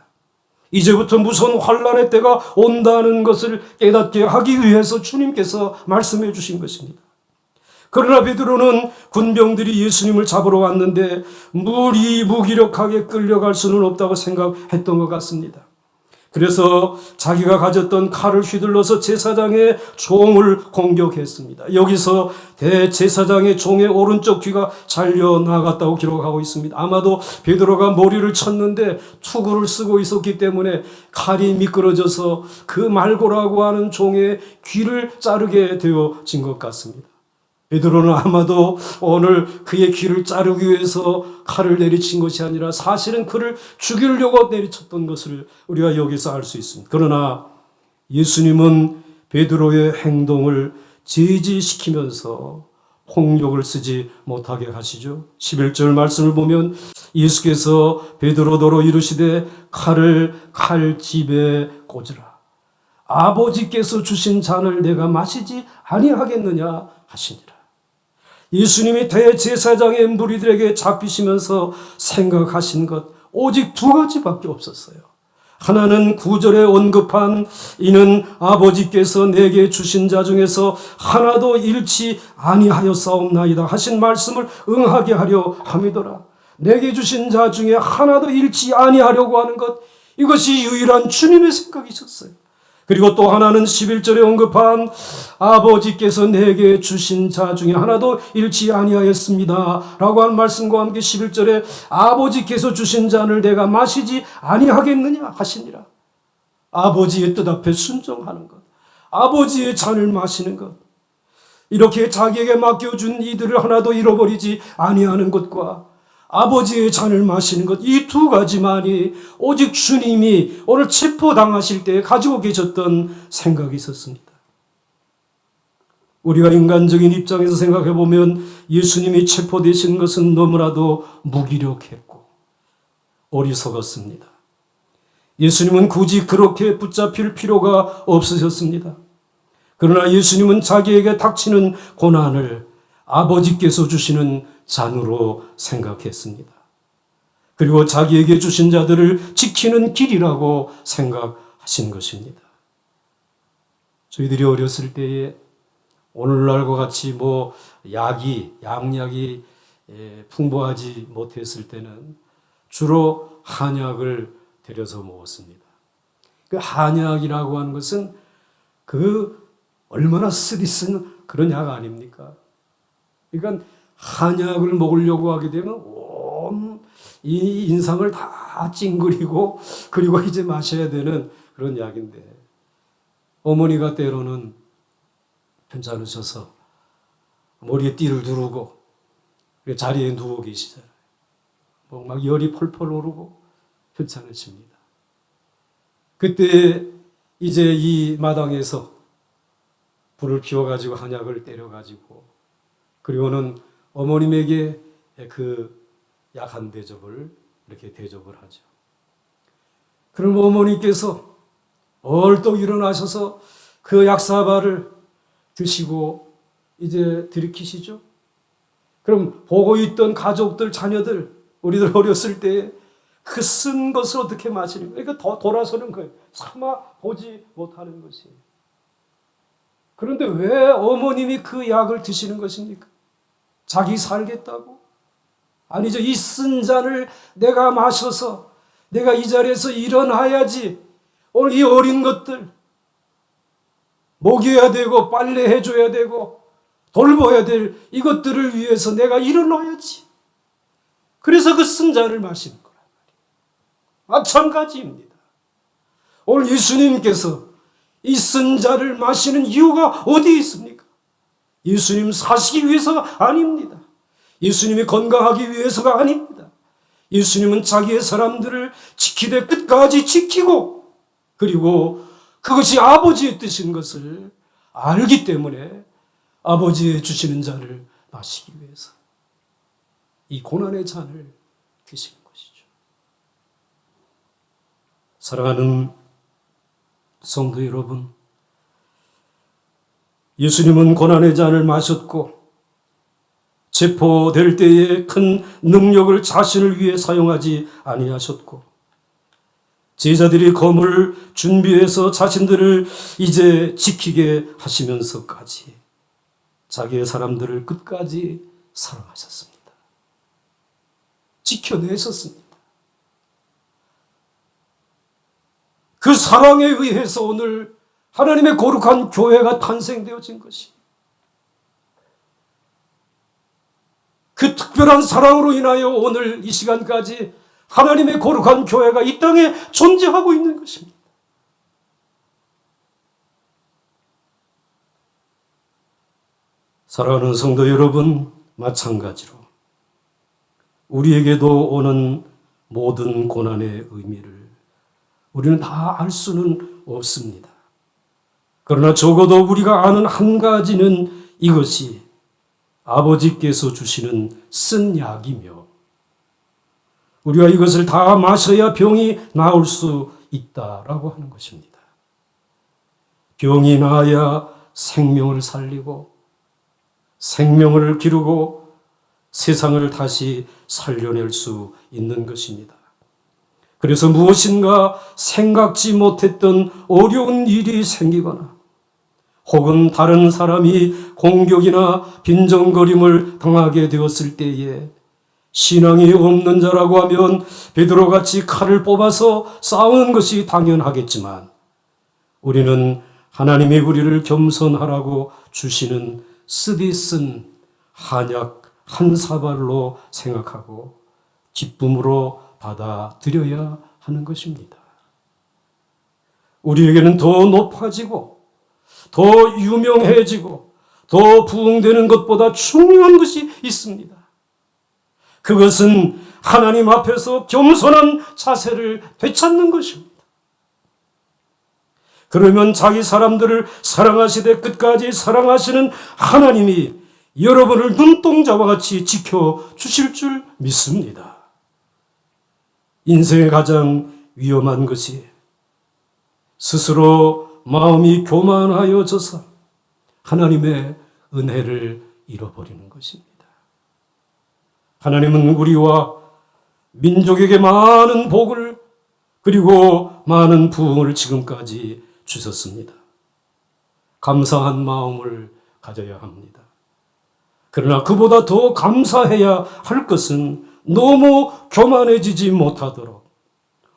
이제부터 무서운 환난의 때가 온다는 것을 깨닫게 하기 위해서 주님께서 말씀해 주신 것입니다. 그러나 베드로는 군병들이 예수님을 잡으러 왔는데 무기력하게 끌려갈 수는 없다고 생각했던 것 같습니다. 그래서 자기가 가졌던 칼을 휘둘러서 제사장의 종을 공격했습니다. 여기서 대제사장의 종의 오른쪽 귀가 잘려나갔다고 기록하고 있습니다. 아마도 베드로가 머리를 쳤는데 투구를 쓰고 있었기 때문에 칼이 미끄러져서 그 말고라고 하는 종의 귀를 자르게 되어진 것 같습니다. 베드로는 아마도 오늘 그의 귀를 자르기 위해서 칼을 내리친 것이 아니라 사실은 그를 죽이려고 내리쳤던 것을 우리가 여기서 알 수 있습니다. 그러나 예수님은 베드로의 행동을 제지시키면서 폭력을 쓰지 못하게 하시죠. 11절 말씀을 보면 예수께서 베드로더러 이르시되 칼을 칼집에 꽂으라. 아버지께서 주신 잔을 내가 마시지 아니하겠느냐 하시니라. 예수님이 대제사장의 무리들에게 잡히시면서 생각하신 것 오직 두 가지밖에 없었어요. 하나는 9절에 언급한 이는 아버지께서 내게 주신 자 중에서 하나도 잃지 아니하였사옵나이다 하신 말씀을 응하게 하려 함이더라. 내게 주신 자 중에 하나도 잃지 아니하려고 하는 것, 이것이 유일한 주님의 생각이셨어요. 그리고 또 하나는 11절에 언급한 아버지께서 내게 주신 자 중에 하나도 잃지 아니하였습니다 라고 한 말씀과 함께 11절에 아버지께서 주신 잔을 내가 마시지 아니하겠느냐 하시니라. 아버지의 뜻 앞에 순종하는 것, 아버지의 잔을 마시는 것, 이렇게 자기에게 맡겨준 이들을 하나도 잃어버리지 아니하는 것과 아버지의 잔을 마시는 것, 이 두 가지만이 오직 주님이 오늘 체포당하실 때 가지고 계셨던 생각이 있었습니다. 우리가 인간적인 입장에서 생각해 보면 예수님이 체포되신 것은 너무나도 무기력했고 어리석었습니다. 예수님은 굳이 그렇게 붙잡힐 필요가 없으셨습니다. 그러나 예수님은 자기에게 닥치는 고난을 아버지께서 주시는 잔으로 생각했습니다. 그리고 자기에게 주신 자들을 지키는 길이라고 생각하신 것입니다. 저희들이 어렸을 때에 오늘날과 같이 양약이 풍부하지 못했을 때는 주로 한약을 들여서 먹었습니다. 그 한약이라고 하는 것은 얼마나 쓰디쓴 그런 약 아닙니까? 그러니까 한약을 먹으려고 하게 되면 온 이 인상을 다 찡그리고 그리고 이제 마셔야 되는 그런 약인데, 어머니가 때로는 괜찮으셔서 머리에 띠를 두르고 자리에 누워 계시잖아요. 막 열이 펄펄 오르고 괜찮으십니다. 그때 이제 이 마당에서 불을 피워가지고 한약을 때려가지고 그리고는 어머님에게 그 약 한 대접을 이렇게 대접을 하죠. 그럼 어머니께서 얼떡 일어나셔서 그 약사발을 드시고 이제 들이키시죠. 그럼 보고 있던 가족들, 자녀들, 우리들 어렸을 때 그 쓴 것을 어떻게 마시는 거예요? 그러니까 더 돌아서는 거예요. 차마 보지 못하는 것이에요. 그런데 왜 어머님이 그 약을 드시는 것입니까? 자기 살겠다고? 아니죠. 이 쓴 잔을 내가 마셔서 내가 이 자리에서 일어나야지. 오늘 이 어린 것들 먹여야 되고 빨래해줘야 되고 돌봐야 될 이것들을 위해서 내가 일어나야지. 그래서 그 쓴 잔을 마시는 거란 말이에요. 마찬가지입니다. 오늘 예수님께서 이 쓴 잔을 마시는 이유가 어디에 있습니까? 예수님 사시기 위해서가 아닙니다. 예수님이 건강하기 위해서가 아닙니다. 예수님은 자기의 사람들을 지키되 끝까지 지키고 그리고 그것이 아버지의 뜻인 것을 알기 때문에 아버지의 주시는 잔을 마시기 위해서 이 고난의 잔을 드시는 것이죠. 사랑하는 성도 여러분, 예수님은 고난의 잔을 마셨고 체포될 때에 큰 능력을 자신을 위해 사용하지 아니하셨고 제자들이 검을 준비해서 자신들을 이제 지키게 하시면서까지 자기의 사람들을 끝까지 사랑하셨습니다. 지켜내셨습니다. 그 사랑에 의해서 오늘 하나님의 거룩한 교회가 탄생되어진 것이, 그 특별한 사랑으로 인하여 오늘 이 시간까지 하나님의 거룩한 교회가 이 땅에 존재하고 있는 것입니다. 사랑하는 성도 여러분, 마찬가지로 우리에게도 오는 모든 고난의 의미를 우리는 다 알 수는 없습니다. 그러나 적어도 우리가 아는 한 가지는 이것이 아버지께서 주시는 쓴 약이며 우리가 이것을 다 마셔야 병이 나을 수 있다라고 하는 것입니다. 병이 나아야 생명을 살리고 생명을 기르고 세상을 다시 살려낼 수 있는 것입니다. 그래서 무엇인가 생각지 못했던 어려운 일이 생기거나 혹은 다른 사람이 공격이나 빈정거림을 당하게 되었을 때에 신앙이 없는 자라고 하면 베드로같이 칼을 뽑아서 싸우는 것이 당연하겠지만 우리는 하나님이 우리를 겸손하라고 주시는 쓰디쓴 한약 한 사발로 생각하고 기쁨으로 받아들여야 하는 것입니다. 우리에게는 더 높아지고 더 유명해지고 더 부흥되는 것보다 중요한 것이 있습니다. 그것은 하나님 앞에서 겸손한 자세를 되찾는 것입니다. 그러면 자기 사람들을 사랑하시되 끝까지 사랑하시는 하나님이 여러분을 눈동자와 같이 지켜주실 줄 믿습니다. 인생의 가장 위험한 것이 스스로 마음이 교만하여져서 하나님의 은혜를 잃어버리는 것입니다. 하나님은 우리와 민족에게 많은 복을 그리고 많은 부흥을 지금까지 주셨습니다. 감사한 마음을 가져야 합니다. 그러나 그보다 더 감사해야 할 것은 너무 교만해지지 못하도록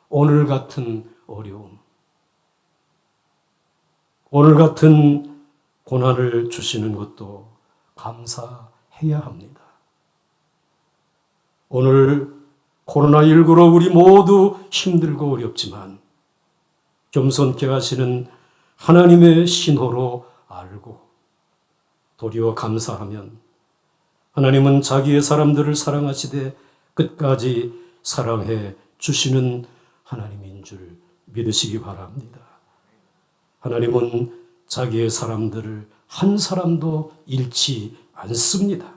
오늘 같은 어려움, 오늘 같은 고난을 주시는 것도 감사해야 합니다. 오늘 코로나19로 우리 모두 힘들고 어렵지만 겸손케 하시는 하나님의 신호로 알고 도리어 감사하면 하나님은 자기의 사람들을 사랑하시되 끝까지 사랑해 주시는 하나님인 줄 믿으시기 바랍니다. 하나님은 자기의 사람들을 한 사람도 잃지 않습니다.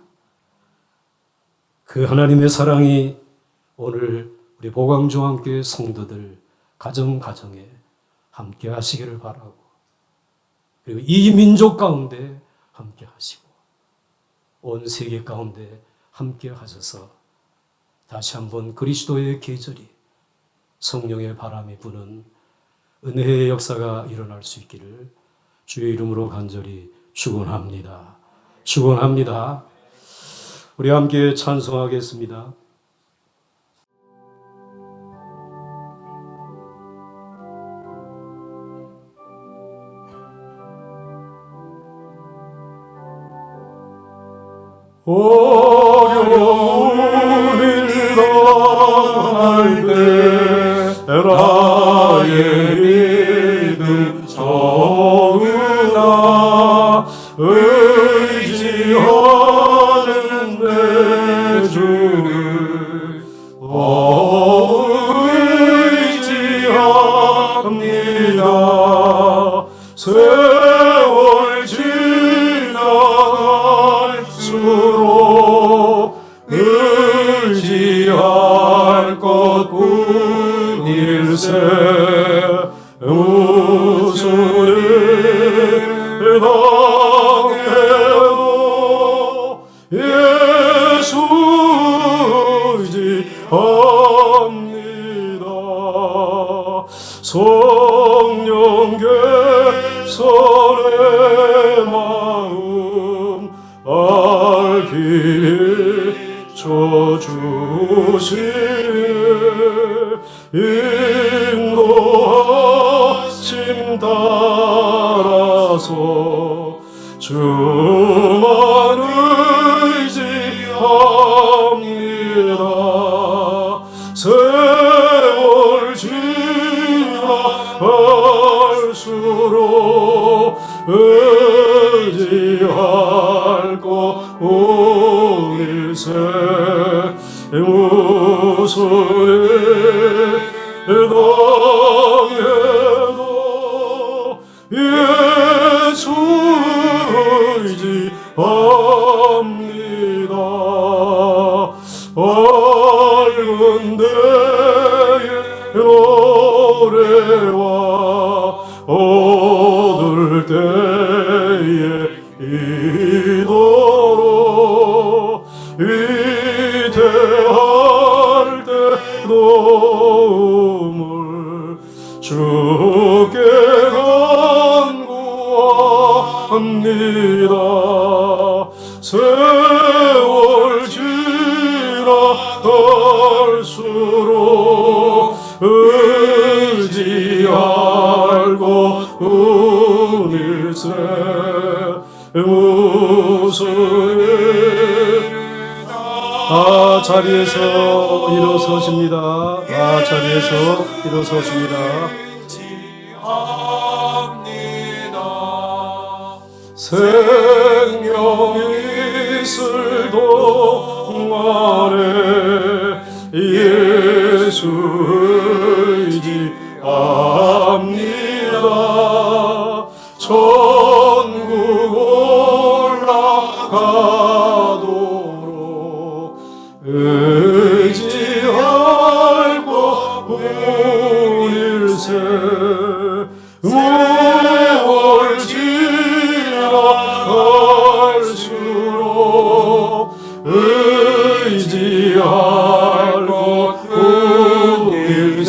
그 하나님의 사랑이 오늘 우리 보광종합교회 성도들 가정가정에 함께 하시기를 바라고 그리고 이 민족 가운데 함께 하시고 온 세계 가운데 함께 하셔서 다시 한번 그리스도의 계절이 성령의 바람이 부는 은혜의 역사가 일어날 수 있기를 주의 이름으로 간절히 축원합니다. 축원합니다. 우리 함께 찬송하겠습니다. 어려운 일 당할 때 나의 믿음 정은아 의지하는 내 주를 의지합니다. 세월 지나갈수록 의지할 것뿐일세. 우주를 당해도 예수 의지합니다. 성령 개선의 마음 알기를 저주시네. 인도하심 따라서 주만 의지합니다. 세월 지나갈수록 의지할 것 당해도 예수 의지합니다. 밝은 데의 노래와 어두울 때의 기도로 위대할 때 도움을 주께 간구합니다. 세월 지나갈수록 의지할 곳 운일세 무슨 자리에서 일어서십니다. 자리에서 일어서십니다. 생명이 있을 동안에 예수 의지합니다. 천국 올라가도록 의지할 곳 운일세 세월 지나갈수록 의지할 곳 운일세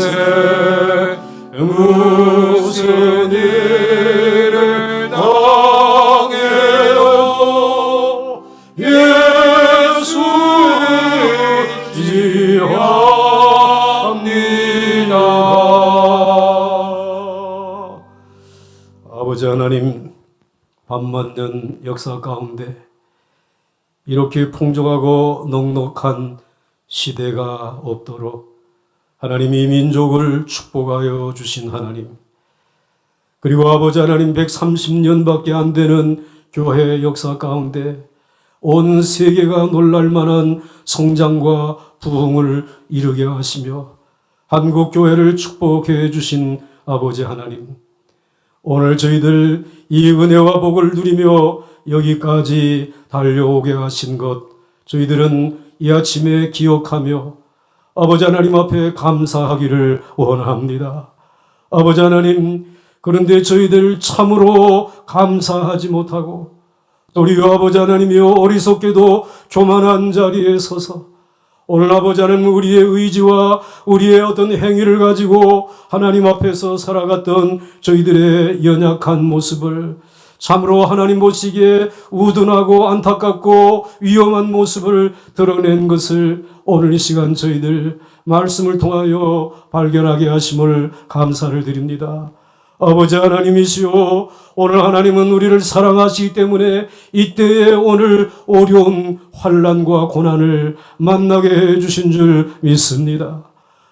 무슨 일을 당해도 예수 의지합니다. 아버지 하나님, 밥 맞는 역사 가운데 이렇게 풍족하고 넉넉한 시대가 없도록 하나님이 민족을 축복하여 주신 하나님, 그리고 아버지 하나님 130년밖에 안 되는 교회 역사 가운데 온 세계가 놀랄만한 성장과 부흥을 이루게 하시며 한국 교회를 축복해 주신 아버지 하나님, 오늘 저희들 이 은혜와 복을 누리며 여기까지 달려오게 하신 것 저희들은 이 아침에 기억하며 아버지 하나님 앞에 감사하기를 원합니다. 아버지 하나님, 그런데 저희들 참으로 감사하지 못하고 도리어 아버지 하나님이여 어리석게도 교만한 자리에 서서 오늘 아버지 하나님 우리의 의지와 우리의 어떤 행위를 가지고 하나님 앞에서 살아갔던 저희들의 연약한 모습을 참으로 하나님 보시기에 우둔하고 안타깝고 위험한 모습을 드러낸 것을 오늘 이 시간 저희들 말씀을 통하여 발견하게 하심을 감사를 드립니다. 아버지 하나님이시오, 오늘 하나님은 우리를 사랑하시기 때문에 이때에 오늘 어려운 환난과 고난을 만나게 해주신 줄 믿습니다.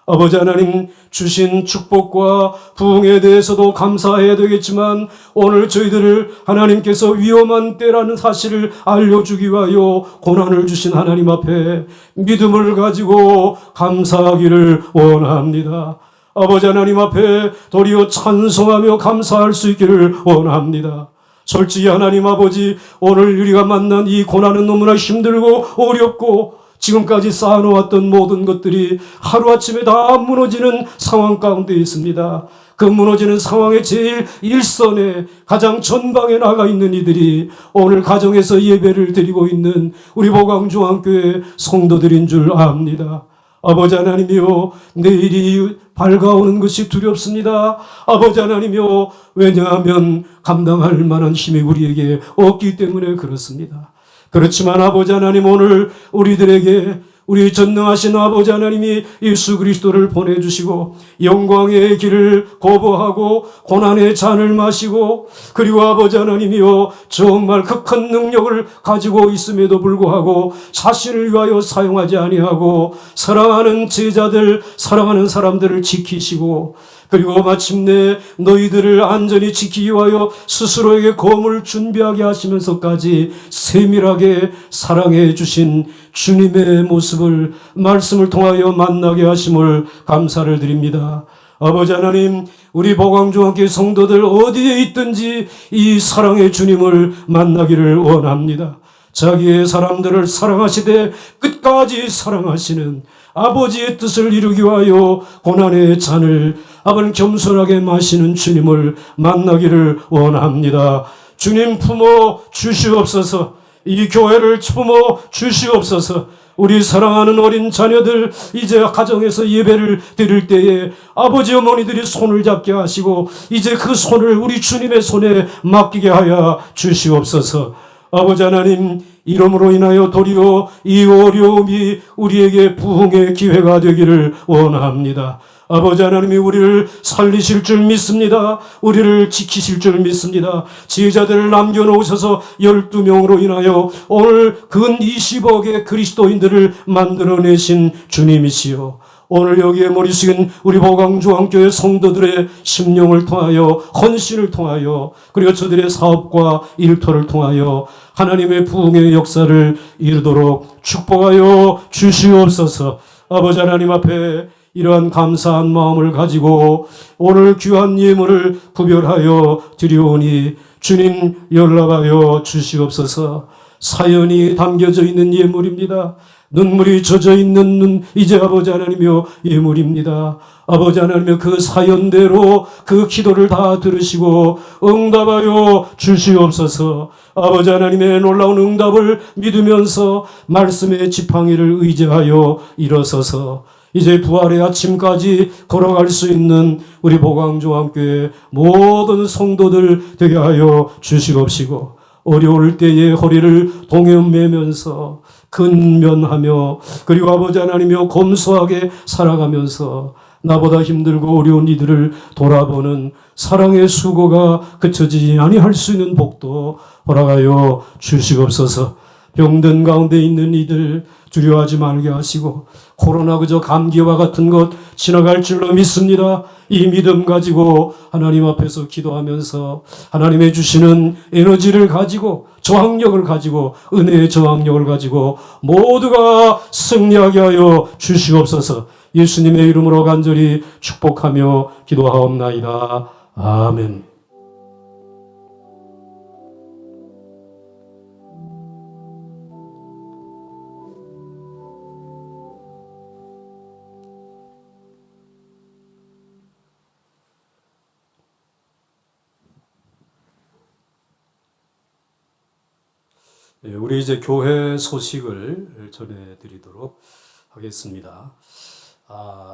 아버지 하나님 주신 축복과 부흥에 대해서도 감사해야 되겠지만 오늘 저희들을 하나님께서 위험한 때라는 사실을 알려주기 위하여 고난을 주신 하나님 앞에 믿음을 가지고 감사하기를 원합니다. 아버지 하나님 앞에 도리어 찬송하며 감사할 수 있기를 원합니다. 솔직히 하나님 아버지, 오늘 우리가 만난 이 고난은 너무나 힘들고 어렵고 지금까지 쌓아놓았던 모든 것들이 하루아침에 다 무너지는 상황 가운데 있습니다. 그 무너지는 상황의 제일 일선에 가장 전방에 나가 있는 이들이 오늘 가정에서 예배를 드리고 있는 우리 보광중앙교회 성도들인 줄 압니다. 아버지 하나님이여, 내일이 밝아오는 것이 두렵습니다. 아버지 하나님이여, 왜냐하면 감당할 만한 힘이 우리에게 없기 때문에 그렇습니다. 그렇지만 아버지 하나님, 오늘 우리들에게 우리 전능하신 아버지 하나님이 예수 그리스도를 보내주시고 영광의 길을 거부하고 고난의 잔을 마시고, 그리고 아버지 하나님이여 정말 그 큰 능력을 가지고 있음에도 불구하고 자신을 위하여 사용하지 아니하고 사랑하는 제자들, 사랑하는 사람들을 지키시고 그리고 마침내 너희들을 안전히 지키기 위하여 스스로에게 검을 준비하게 하시면서까지 세밀하게 사랑해 주신 주님의 모습을 말씀을 통하여 만나게 하심을 감사를 드립니다. 아버지 하나님, 우리 보광종학교 성도들 어디에 있든지 이 사랑의 주님을 만나기를 원합니다. 자기의 사람들을 사랑하시되 끝까지 사랑하시는 아버지의 뜻을 이루기 위하여 고난의 잔을 아버지 겸손하게 마시는 주님을 만나기를 원합니다. 주님 품어 주시옵소서. 이 교회를 품어 주시옵소서. 우리 사랑하는 어린 자녀들 이제 가정에서 예배를 드릴 때에 아버지 어머니들이 손을 잡게 하시고 이제 그 손을 우리 주님의 손에 맡기게 하여 주시옵소서. 아버지 하나님, 이름으로 인하여 도리어 이 어려움이 우리에게 부흥의 기회가 되기를 원합니다. 아버지 하나님이 우리를 살리실 줄 믿습니다. 우리를 지키실 줄 믿습니다. 제자들을 남겨놓으셔서 12명으로 인하여 오늘 근 20억의 그리스도인들을 만들어내신 주님이시여, 오늘 여기에 머리 숙인 우리 보광중앙교회 성도들의 심령을 통하여 헌신을 통하여 그리고 저들의 사업과 일터를 통하여 하나님의 부흥의 역사를 이루도록 축복하여 주시옵소서. 아버지 하나님 앞에 이러한 감사한 마음을 가지고 오늘 귀한 예물을 구별하여 드리오니 주님 연락하여 주시옵소서. 사연이 담겨져 있는 예물입니다. 눈물이 젖어 있는 눈, 이제 아버지 하나님이여 예물입니다. 아버지 하나님이여 그 사연대로 그 기도를 다 들으시고 응답하여 주시옵소서. 아버지 하나님의 놀라운 응답을 믿으면서 말씀의 지팡이를 의지하여 일어서서 이제 부활의 아침까지 걸어갈 수 있는 우리 보광종학교의 모든 성도들 되게 하여 주시옵시고, 어려울 때에 허리를 동여매면서 근면하며 그리고 아버지 하나님이여 검소하게 살아가면서 나보다 힘들고 어려운 이들을 돌아보는 사랑의 수고가 그쳐지지 아니할 수 있는 복도 허락하여 주시옵소서. 병든 가운데 있는 이들 두려워하지 말게 하시고 코로나 그저 감기와 같은 것 지나갈 줄로 믿습니다. 이 믿음 가지고 하나님 앞에서 기도하면서 하나님의 주시는 에너지를 가지고 저항력을 가지고 은혜의 저항력을 가지고 모두가 승리하게 하여 주시옵소서. 예수님의 이름으로 간절히 축복하며 기도하옵나이다. 아멘. 우리 이제 교회 소식을 전해드리도록 하겠습니다.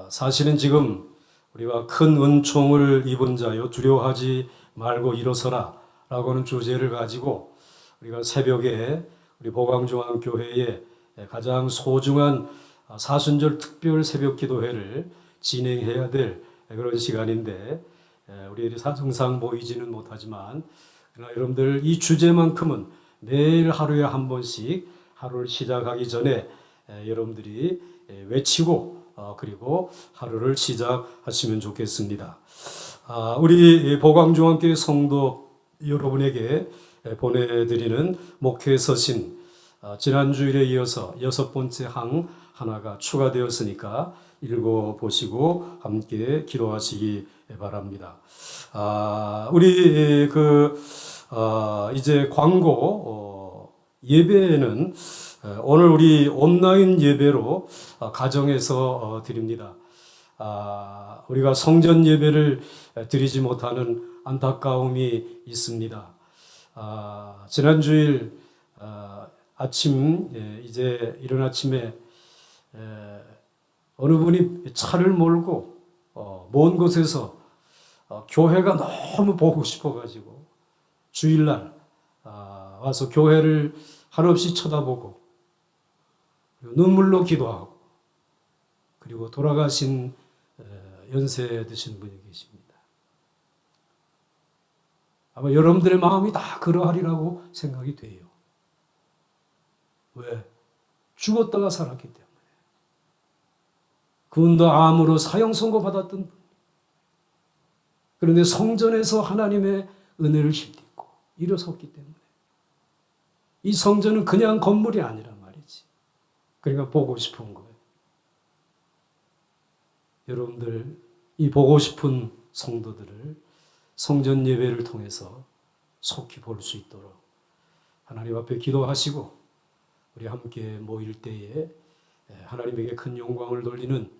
사실은 지금 우리가 큰 은총을 입은 자여 두려워하지 말고 일어서라 라고 하는 주제를 가지고 우리가 새벽에 우리 보광중앙교회의 가장 소중한 사순절 특별 새벽 기도회를 진행해야 될 그런 시간인데, 우리 사정상 모이지는 못하지만 그러나 여러분들 이 주제만큼은 매일 하루에 한 번씩 하루를 시작하기 전에 여러분들이 외치고 그리고 하루를 시작하시면 좋겠습니다. 우리 보광중앙교회 성도 여러분에게 보내드리는 목회 서신, 지난주일에 이어서 6번째 항 하나가 추가되었으니까 읽어보시고 함께 기도하시기 바랍니다. 우리 이제 광고 예배는 오늘 우리 온라인 예배로 가정에서 드립니다. 우리가 성전 예배를 드리지 못하는 안타까움이 있습니다. 지난주일 아침 이제 이른 아침에 어느 분이 차를 몰고 먼 곳에서 교회가 너무 보고 싶어가지고 주일날 와서 교회를 한없이 쳐다보고 눈물로 기도하고 그리고 돌아가신 연세 드신 분이 계십니다. 아마 여러분들의 마음이 다 그러하리라고 생각이 돼요. 왜? 죽었다가 살았기 때문에. 그분도 암으로 사형 선고 받았던 분. 그런데 성전에서 하나님의 은혜를 힘입고 일어섰기 때문에 이 성전은 그냥 건물이 아니란 말이지. 그러니까 보고 싶은 거예요. 여러분들 이 보고 싶은 성도들을 성전 예배를 통해서 속히 볼 수 있도록 하나님 앞에 기도하시고 우리 함께 모일 때에 하나님에게 큰 영광을 돌리는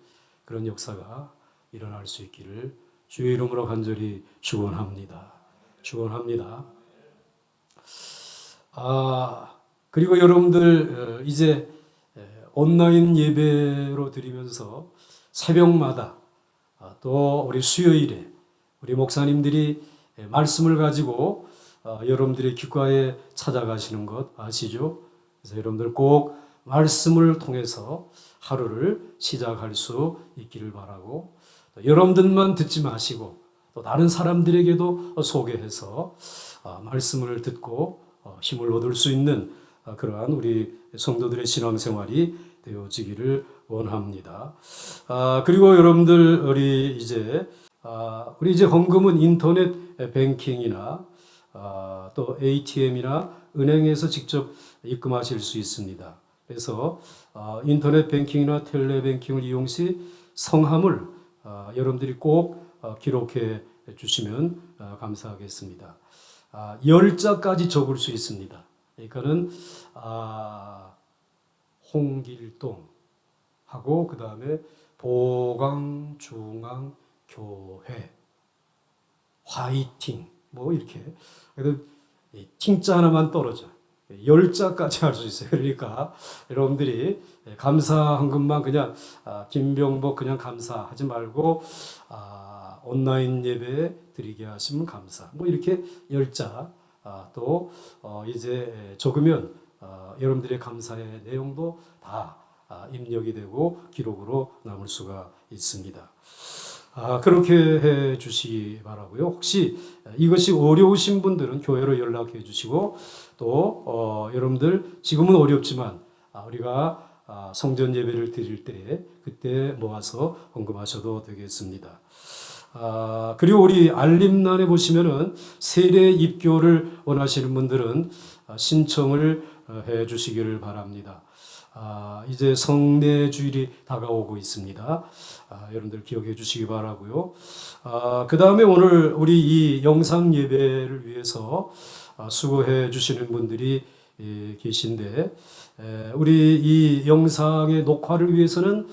그런 역사가 일어날 수 있기를 주의 이름으로 간절히 축원합니다. 축원합니다. 그리고 여러분들 이제 온라인 예배로 드리면서 새벽마다 또 우리 수요일에 우리 목사님들이 말씀을 가지고 여러분들의 귓가에 찾아가시는 것 아시죠? 그래서 여러분들 꼭 말씀을 통해서 하루를 시작할 수 있기를 바라고 여러분들만 듣지 마시고 또 다른 사람들에게도 소개해서 말씀을 듣고 힘을 얻을 수 있는 그러한 우리 성도들의 신앙생활이 되어지기를 원합니다. 그리고 여러분들 우리 이제 헌금은 인터넷 뱅킹이나 또 ATM이나 은행에서 직접 입금하실 수 있습니다. 그래서 인터넷 뱅킹이나 텔레뱅킹을 이용 시 성함을 여러분들이 꼭 기록해 주시면 감사하겠습니다. 10자까지 적을 수 있습니다. 그러니까는 홍길동 하고 그 다음에 보강중앙교회 화이팅 뭐 이렇게 그래도 팅자 하나만 떨어져 10자까지 할 수 있어요. 그러니까 여러분들이 감사한 것만 그냥 김병복 그냥 감사하지 말고 온라인 예배 드리게 하시면 감사 뭐 이렇게 10자 또 이제 적으면 여러분들의 감사의 내용도 다 입력이 되고 기록으로 남을 수가 있습니다. 그렇게 해 주시기 바라고요. 혹시 이것이 어려우신 분들은 교회로 연락해 주시고 또 여러분들 지금은 어렵지만 우리가 성전 예배를 드릴 때 그때 모아서 헌금하셔도 되겠습니다. 그리고 우리 알림란에 보시면은 세례 입교를 원하시는 분들은 신청을 해 주시기를 바랍니다. 이제 성례 주일이 다가오고 있습니다. 여러분들 기억해 주시기 바라고요. 그 다음에 오늘 우리 이 영상 예배를 위해서 수고해 주시는 분들이 계신데 우리 이 영상의 녹화를 위해서는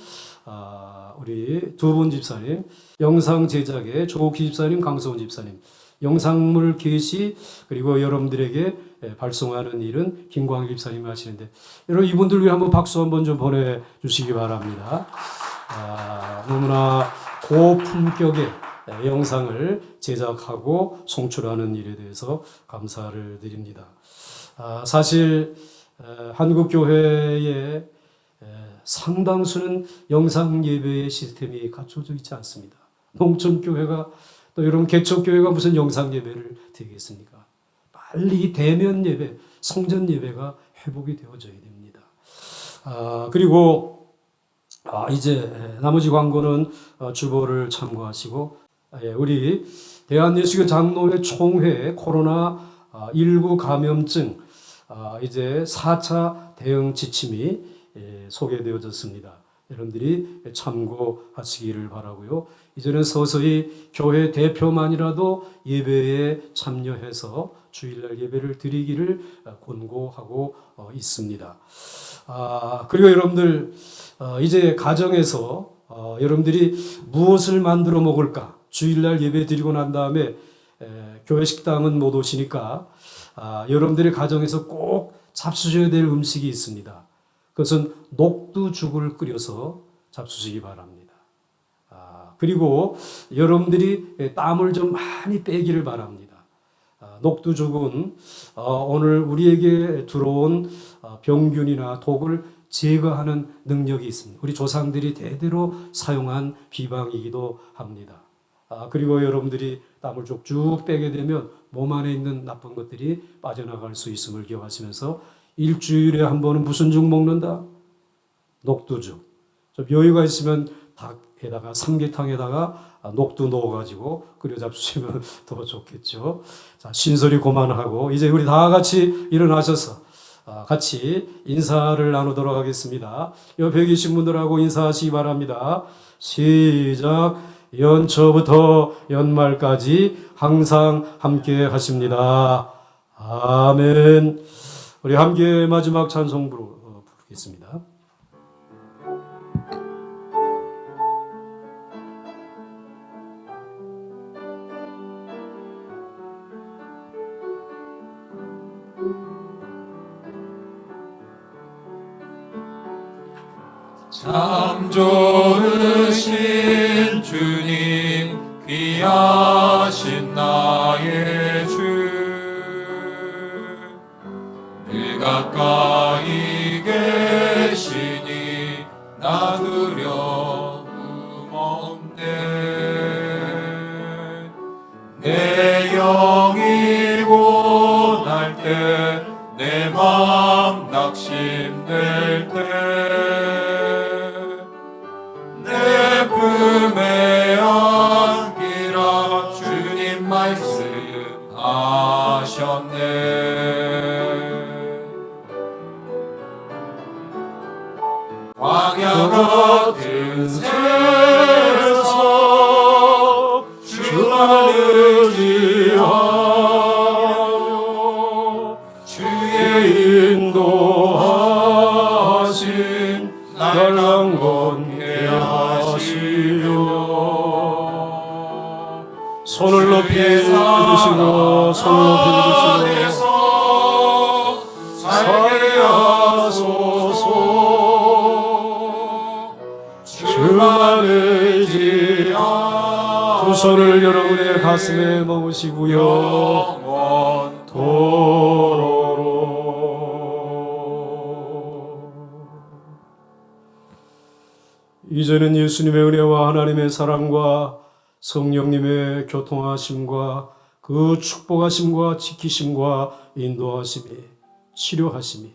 우리 두 분 집사님, 영상 제작의 조옥희 집사님, 강서훈 집사님, 영상물 게시 그리고 여러분들에게 발송하는 일은 김광일 집사님이 하시는데 여러분 이분들 위해 한번 박수 한번 좀 보내주시기 바랍니다. 너무나 고품격의 영상을 제작하고 송출하는 일에 대해서 감사를 드립니다. 사실 한국 교회의 상당수는 영상 예배의 시스템이 갖춰져 있지 않습니다. 농촌 교회가 또 여러분 개척 교회가 무슨 영상 예배를 드리겠습니까? 빨리 대면 예배, 성전 예배가 회복이 되어져야 됩니다. 그리고 이제 나머지 광고는 주보를 참고하시고 우리 대한예수교 장로회 총회 코로나19 감염증 이제 4차 대응 지침이 소개되어졌습니다. 여러분들이 참고하시기를 바라고요. 이제는 서서히 교회 대표만이라도 예배에 참여해서 주일날 예배를 드리기를 권고하고 있습니다. 그리고 여러분들 이제 가정에서 여러분들이 무엇을 만들어 먹을까? 주일날 예배 드리고 난 다음에 교회 식당은 못 오시니까 여러분들의 가정에서 꼭 잡수셔야 될 음식이 있습니다. 그것은 녹두죽을 끓여서 잡수시기 바랍니다. 그리고 여러분들이 땀을 좀 많이 빼기를 바랍니다. 녹두죽은 오늘 우리에게 들어온 병균이나 독을 제거하는 능력이 있습니다. 우리 조상들이 대대로 사용한 비방이기도 합니다. 그리고 여러분들이 땀을 쭉쭉 빼게 되면 몸 안에 있는 나쁜 것들이 빠져나갈 수 있음을 기억하시면서 일주일에 한 번은 무슨 죽 먹는다? 녹두죽. 좀 여유가 있으면 닭 에다가 삼계탕에다가 녹두 넣어가지고 끓여 잡수시면 더 좋겠죠. 자, 신설이 고만하고 이제 우리 다 같이 일어나셔서 같이 인사를 나누도록 하겠습니다. 옆에 계신 분들하고 인사하시기 바랍니다. 시작. 연초부터 연말까지 항상 함께 하십니다. 아멘. 우리 함께 마지막 찬송 부르겠습니다. 참 좋으신 주님 귀하신 나의 주 늘 가까이 계시니 나 두려움 없네 내 영이 고날 때 내 맘 낙심될 때 내 품에 안기라 주님 말씀하셨네 광야 같은 세상 주만 의지하며 주의 인도하심 날 강건케 하시며 손을 높이 들으시고 손을 높이 들으시고 살게 하소서 주만 의지하며 두 손을 여러분의 가슴에 넣으시고요. 이제는 예수님의 은혜와 하나님의 사랑과 성령님의 교통하심과 그 축복하심과 지키심과 인도하심이 치료하심이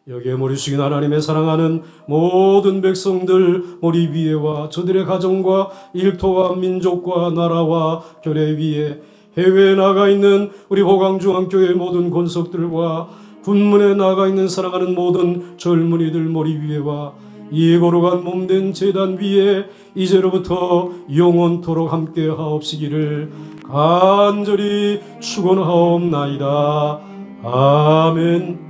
여기에 머리 숙인 하나님의 사랑하는 모든 백성들 머리 위에와 저들의 가정과 일터와 민족과 나라와 교회 위에 해외에 나가 있는 우리 호강중앙교회 모든 권속들과 군문에 나가 있는 사랑하는 모든 젊은이들 머리 위에와 이 거룩한 몸된 제단 위에 이제로부터 영원토록 함께 하옵시기를 간절히 축원하옵나이다. 아멘.